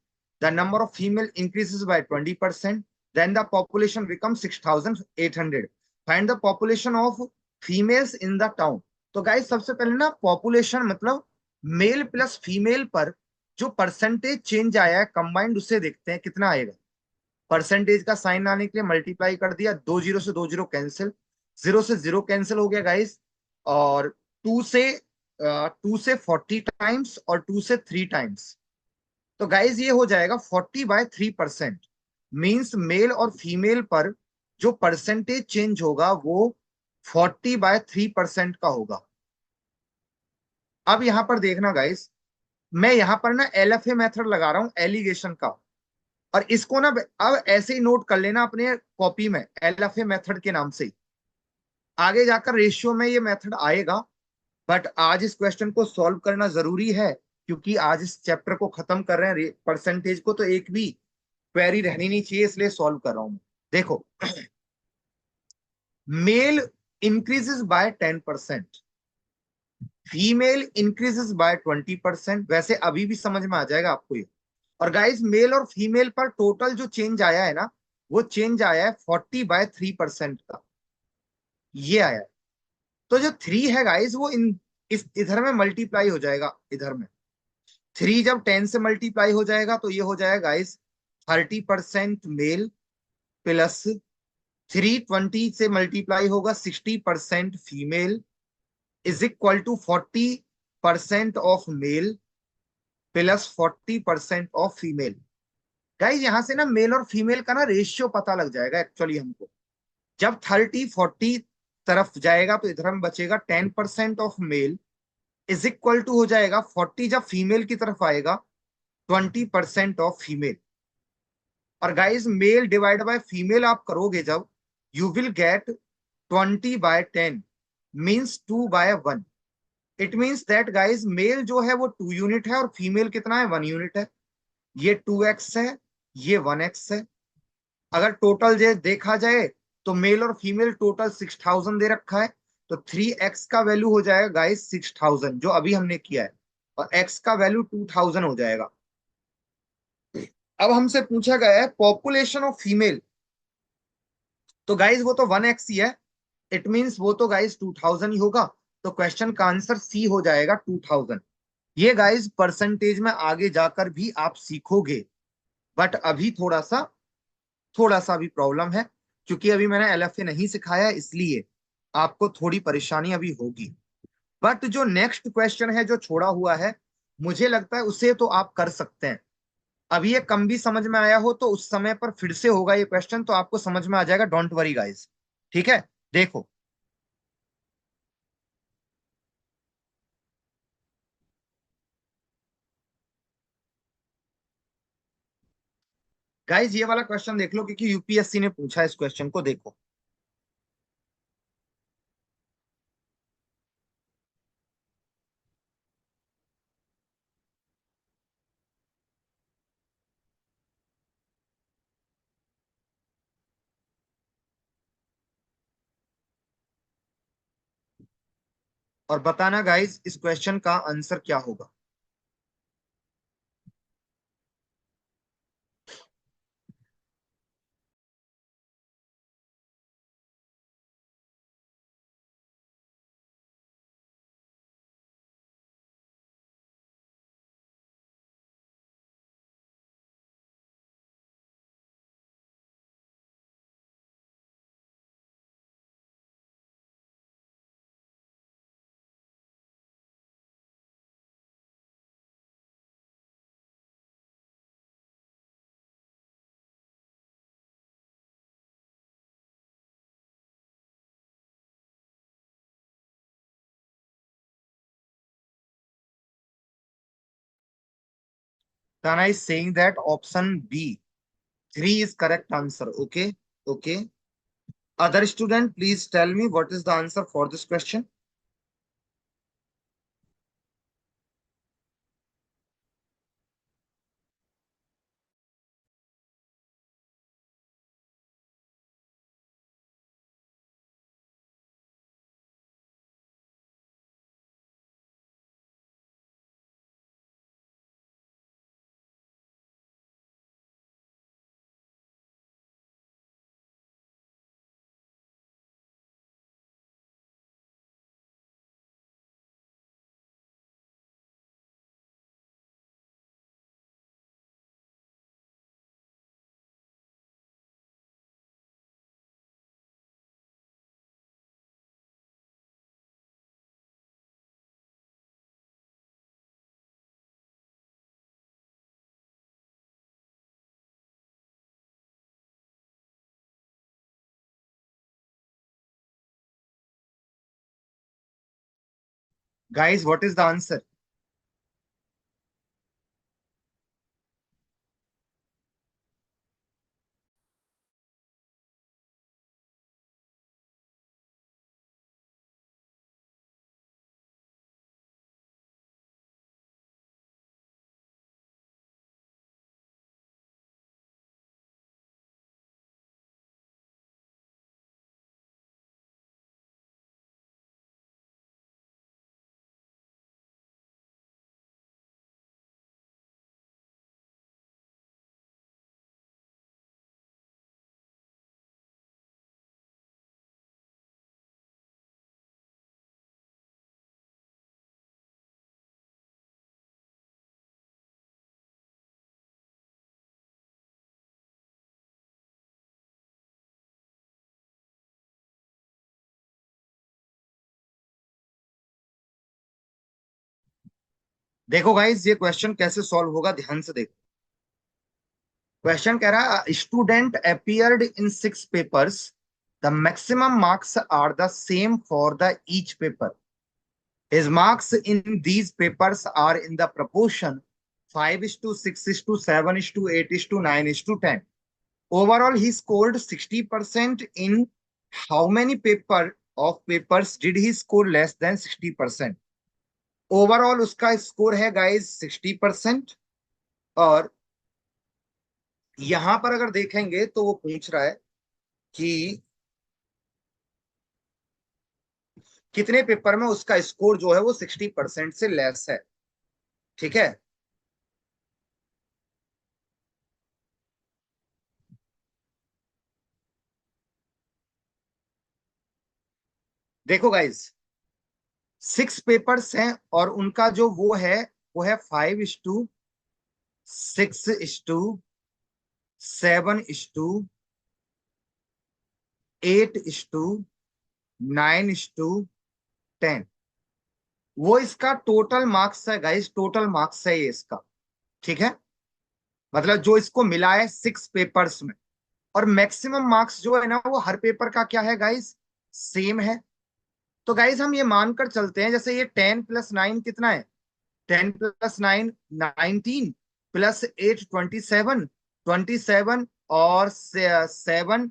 the number of female increases by 20%, then the population become 6800। Find the population of females in the town. तो गाइस सबसे पहले ना पॉपुलेशन मतलब मेल प्लस फीमेल पर जो परसेंटेज चेंज आया है कंबाइंड, उससे देखते हैं कितना आएगा। परसेंटेज का साइन आने के लिए मल्टीप्लाई कर दिया, 2 जीरो से 2 जीरो कैंसिल, 0 से 0 कैंसिल हो गया गाइस, और 2 से 40 टाइम्स, और 2 से 3 टाइम्स। तो गाइस ये हो जाएगा 40/3%। मींस मेल और फीमेल पर जो परसेंटेज चेंज होगा वो 40/3% का होगा। अब यहां पर देखना गाइस, मैं यहां पर ना एलएफए मेथड लगा रहा हूं एलिगेशन का, और इसको ना अब ऐसे ही नोट कर लेना अपने कॉपी में, एलएफए मेथड के नाम से ही। आगे जाकर रेशियो में ये मेथड आएगा, बट आज इस क्वेश्चन को सॉल्व करना जरूरी है क्योंकि आज इस चैप्टर को खत्म कर रहे हैं। परसेंटेज को तो एक भी क्वेरी रहनी नहीं चाहिए, इसलिए सॉल्व कर रहा हूं। देखो, male increases by 10%, female increases by 20%। वैसे अभी भी समझ में आ जाएगा आपको ये। और गाइस मेल और फीमेल पर टोटल जो चेंज आया है ना, वो चेंज आया है 40/3% का, ये आया है। तो जो 3 है गाइस वो इस इधर में मल्टीप्लाई हो जाएगा। इधर में 3 जब 10 से मल्टीप्लाई हो जाएगा तो ये हो जाएगा गाइस 30% मेल, प्लस 320 से मल्टीप्लाई होगा 60% female, is equal to 40% of male plus 40% of female. Guys यहां से ना मेल और फीमेल का ना रेशियो पता लग जाएगा एक्चुअली हमको। जब 30-40 तरफ जाएगा तो इधर में बचेगा 10% of male is equal to हो जाएगा 40, जब फीमेल की तरफ आएगा 20% ऑफ फीमेल। और guys male divide by female आप करोगे जब, you will get 20/10 means 2/1। It means that guys male जो है वो 2 यूनिट है और फीमेल कितना है? 1 यूनिट है। ये 2x है, ये 1x है। अगर टोटल जे देखा जाए तो मेल और फीमेल टोटल 6000 दे रखा है, तो 3x का वैल्यू हो जाएगा गाइस 6000 जो अभी हमने किया है, और x का वैल्यू 2000 हो जाएगा। अब हमसे पूछा गया है पॉपुलेशन ऑफ फीमेल, तो गाइस वो तो 1x ही है, इट मींस वो तो गाइस 2000 ही होगा। तो क्वेश्चन का आंसर सी हो जाएगा 2000। ये गाइस परसेंटेज में आगे जाकर भी आप सीखोगे, बट अभी थोड़ा सा भी प्रॉब्लम है, क्योंकि अभी मैंने एलएफए नहीं सिखाया है, इसलिए आपको थोड़ी परेशानी अभी होगी। बट जो नेक्स्ट क्वेश्चन है जो छोड़ा हुआ है, मुझे लगता है उसे तो आप कर सकते हैं। अभी ये कम भी समझ में आया हो तो उस समय पर फिर से होगा ये क्वेश्चन, तो आपको समझ में आ जाएगा, डोंट वरी गाइस। ठीक है, देखो गाइस, ये वाला क्वेश्चन देख लो, क्योंकि यूपीएससी ने पूछा है इस क्वेश्चन को, देखो। और बताना गाइस इस क्वेश्चन का आंसर क्या होगा। Tana is saying that option B, 3 is correct answer. Okay, okay. Other student, please tell me what is the answer for this question. Guys, what is the answer? देखो गाइस, ये क्वेश्चन कैसे सॉल्व होगा, ध्यान से देखो। क्वेश्चन कह रहा है student appeared in 6 papers, the maximum marks are the same for the each paper. His marks in these papers are in the proportion 5:6:7:8:9:10. Overall, he scored 60% in how many papers did he score less than 60%? Overall उसका स्कोर है गाइस 60%, और यहां पर अगर देखेंगे तो वो पूछ रहा है कि कितने पेपर में उसका स्कोर जो है वो 60% से लेस है। ठीक है, देखो गाइज 6 पेपर्स हैं और उनका जो वो है 5:6:7:8:9:10। वो इसका टोटल मार्क्स है गाइज, टोटल मार्क्स है ये इसका। ठीक है, मतलब जो इसको मिला है 6 पेपर्स में। और मैक्सिमम मार्क्स जो है ना वो हर पेपर का क्या है गाइज, सेम है। तो गाइज हम ये मानकर चलते हैं, जैसे ये 10+9 कितना है, 10+9 19, +8 27, 27 और 7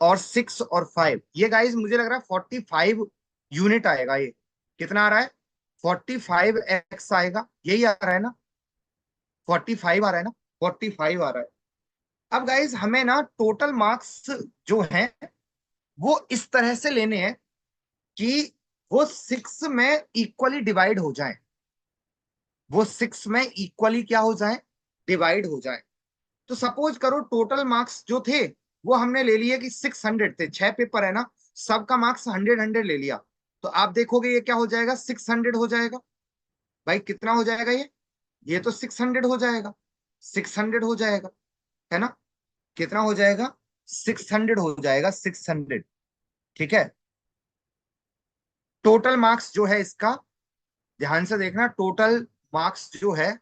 और 6 और 5, ये गाइज मुझे लग रहा है 45 यूनिट आएगा। ये कितना आ रहा है, 45x आएगा, यही आ रहा है ना, 45 आ रहा है ना, 45 आ रहा है। अब गाइज हमें ना टोटल मार्क्स जो हैं वो इस तरह से लेने हैं कि वो 6 में इक्वली डिवाइड हो जाए, वो 6 में इक्वली क्या हो जाए, डिवाइड हो जाए। तो सपोज करो टोटल मार्क्स जो थे वो हमने ले लिए कि 600 थे, 6 पेपर है ना, सबका मार्क्स 100 ले लिया। तो आप देखोगे ये क्या हो जाएगा, 600 हो जाएगा। भाई कितना हो जाएगा ये तो 600 हो जाएगा, 600 हो जाएगा, है ना, कितना हो जाएगा, 600 हो जाएगा, 600। ठीक है, टोटल मार्क्स जो है इसका, ध्यान से देखना, टोटल मार्क्स जो है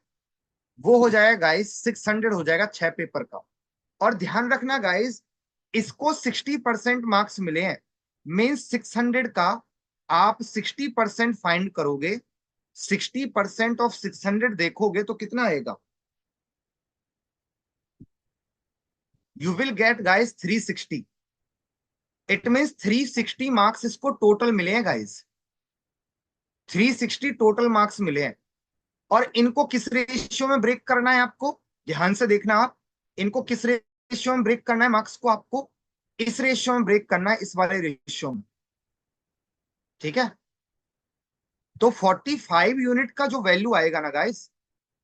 वो हो जाएगा गाइस 600 हो जाएगा 6 पेपर का। और ध्यान रखना गाइस, इसको 60% मार्क्स मिले हैं, मीन्स 600 का आप 60% फाइंड करोगे, 60% ऑफ 600 देखोगे तो कितना आएगा, you will gate guys 360। It means 360 marks इसको टोटल मिले हैं गाइस, 360 टोटल मार्क्स मिले हैं। और इनको किस रेशियो में ब्रेक करना है आपको, ध्यान से देखना आप, इनको किस रेशियो में ब्रेक करना है मार्क्स को, आपको इस रेशियो में ब्रेक करना है, इस वाले रेशियो में। ठीक है, तो 45 यूनिट का जो वैल्यू आएगा ना गाइस,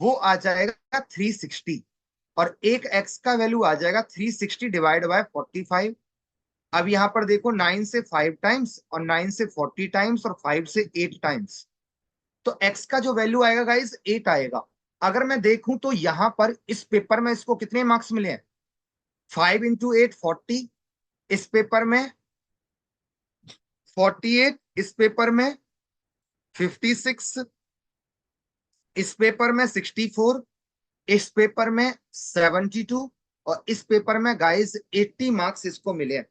वो आ जाएगा 360, और एक एक्स का वैल्यू आ जाएगा 360 डिवाइड बाय 45। अब यहां पर देखो 9 से 5 टाइम्स, और 9 से 40 टाइम्स, और 5 से 8 टाइम्स, तो x का जो वैल्यू आएगा गाइस 8 आएगा। अगर मैं देखूं तो यहां पर इस पेपर में इसको कितने मार्क्स मिले हैं, 5 × 8 40, इस पेपर में 48, इस पेपर में 56, इस पेपर में 64, इस पेपर में 72, और इस पेपर में गाइस 80 मार्क्स इसको मिले हैं।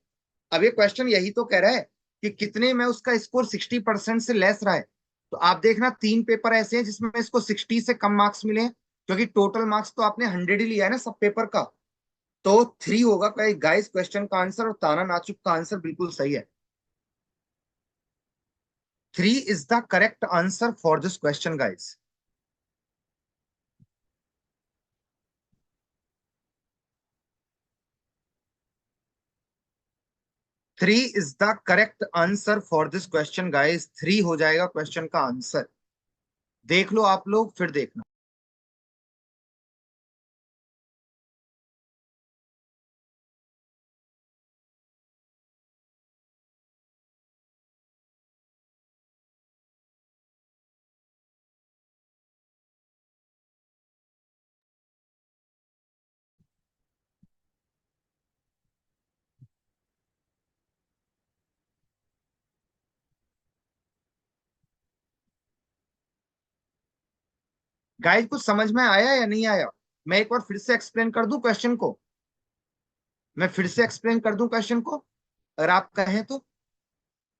अब ये क्वेश्चन यही तो कह रहा है कि कितने में उसका स्कोर 60% से लेस रहा है। तो आप देखना 3 पेपर ऐसे हैं जिसमें इसको 60 से कम मार्क्स मिले हैं, क्योंकि टोटल मार्क्स तो आपने 100 ही लिया है ना सब पेपर का। तो 3 होगा गाइस क्वेश्चन का आंसर, और ताना नाचुक का आंसर बिल्कुल सही है। 3 is the correct answer for this question guys. 3 is the correct answer for this question guys, 3 हो जाएगा क्वेश्चन का आंसर। देख लो आप लोग, फिर देखना। गाइस कुछ समझ में आया या नहीं आया, मैं एक बार फिर से एक्सप्लेन कर दूं क्वेश्चन को, मैं फिर से एक्सप्लेन कर दूं क्वेश्चन को, अगर आप कहें तो,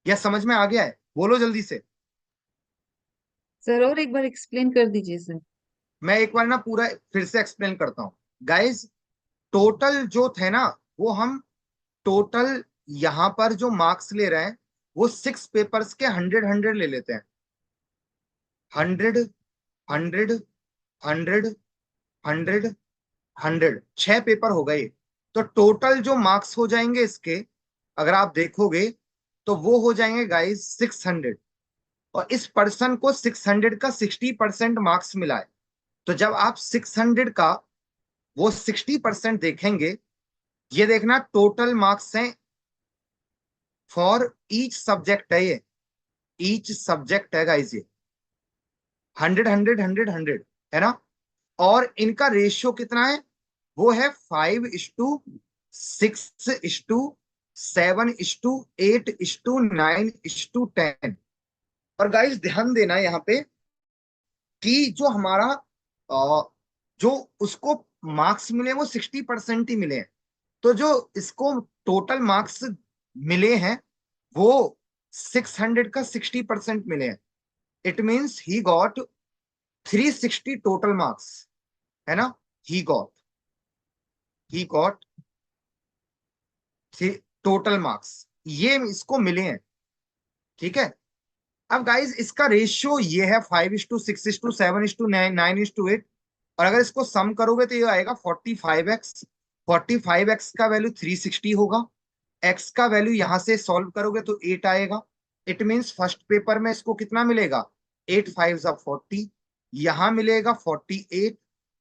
या समझ में आ गया है, बोलो जल्दी से। सर और एक बार एक्सप्लेन कर दीजिए सर। मैं एक बार ना पूरा फिर से एक्सप्लेन करता हूँ गाइस। टोटल जो थे ना, वो हम टोटल यहां पर जो मार्क्स ले रहे हैं वो 6 पेपर्स के 100 ले लेते हैं, 100 100 100 100 100, 6 पेपर हो गए। तो टोटल जो मार्क्स हो जाएंगे इसके, अगर आप देखोगे तो वो हो जाएंगे गाइस 600। और इस पर्सन को 600 का 60% मार्क्स मिला है। तो जब आप 600 का वो 60% देखेंगे, ये देखना टोटल मार्क्स हैं फॉर ईच सब्जेक्ट है ये, ईच सब्जेक्ट है गाइस ये 100 100 100 100 है ना। और इनका रेशियो कितना है, वो है 5:6:7:8:9:10। और गाइस ध्यान देना यहाँ पे कि जो हमारा जो उसको मार्क्स मिले वो 60% ही मिले हैं। तो जो इसको टोटल मार्क्स मिले हैं वो 600 का 60% मिले हैं। It means he got 360 total marks, है ना। He got he got total marks, ये इसको मिले हैं। ठीक है। अब गाइज इसका रेशियो ये है 5:6:7:9:8। और अगर इसको सम करोगे तो ये आएगा 45x। 45x का वैल्यू 360 होगा। x का वैल्यू यहां से सॉल्व करोगे तो 8 आएगा। इट मीन्स फर्स्ट पेपर में इसको कितना मिलेगा, 8 5 40, यहां मिलेगा 48,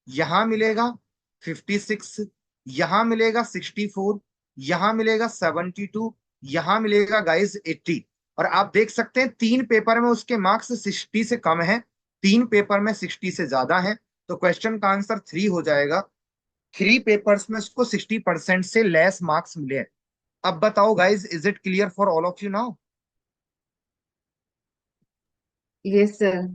यहां मिलेगा 56, यहां मिलेगा 64, यहां मिलेगा 72, यहां मिलेगा गाइज 80। और आप देख सकते हैं 3 पेपर में उसके मार्क्स 60 से कम है, 3 पेपर में 60 से ज्यादा है। तो क्वेश्चन का आंसर 3 हो जाएगा। 3 पेपर्स में उसको 60% से लेस मार्क्स मिले हैं। अब बताओ guys, is it clear for all of you now? Yes sir.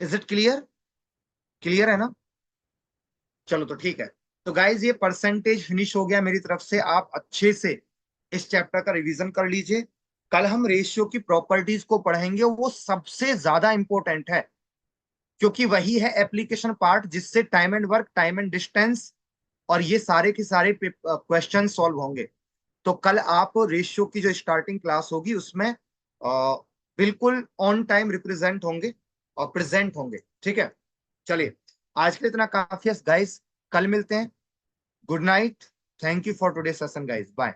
Is it clear? Clear है ना? चलो तो ठीक है। तो गाइज ये परसेंटेज फिनिश हो गया मेरी तरफ से। आप अच्छे से इस चैप्टर का रिवीजन कर लीजिए। कल हम रेशियो की प्रॉपर्टीज को पढ़ेंगे, वो सबसे ज्यादा इंपॉर्टेंट है क्योंकि वही है एप्लीकेशन पार्ट जिससे time and work, time and distance और ये सारे के सारे क्वेश्चन सॉल्व होंगे। तो कल आप रेशियो की जो स्टार्टिंग क्लास होगी उसमें बिल्कुल ऑन टाइम रिप्रेजेंट होंगे और प्रेजेंट होंगे। ठीक है। चलिए, आज के लिए इतना काफी है गाइस। कल मिलते हैं। Good night. Thank you for today session guys. Bye.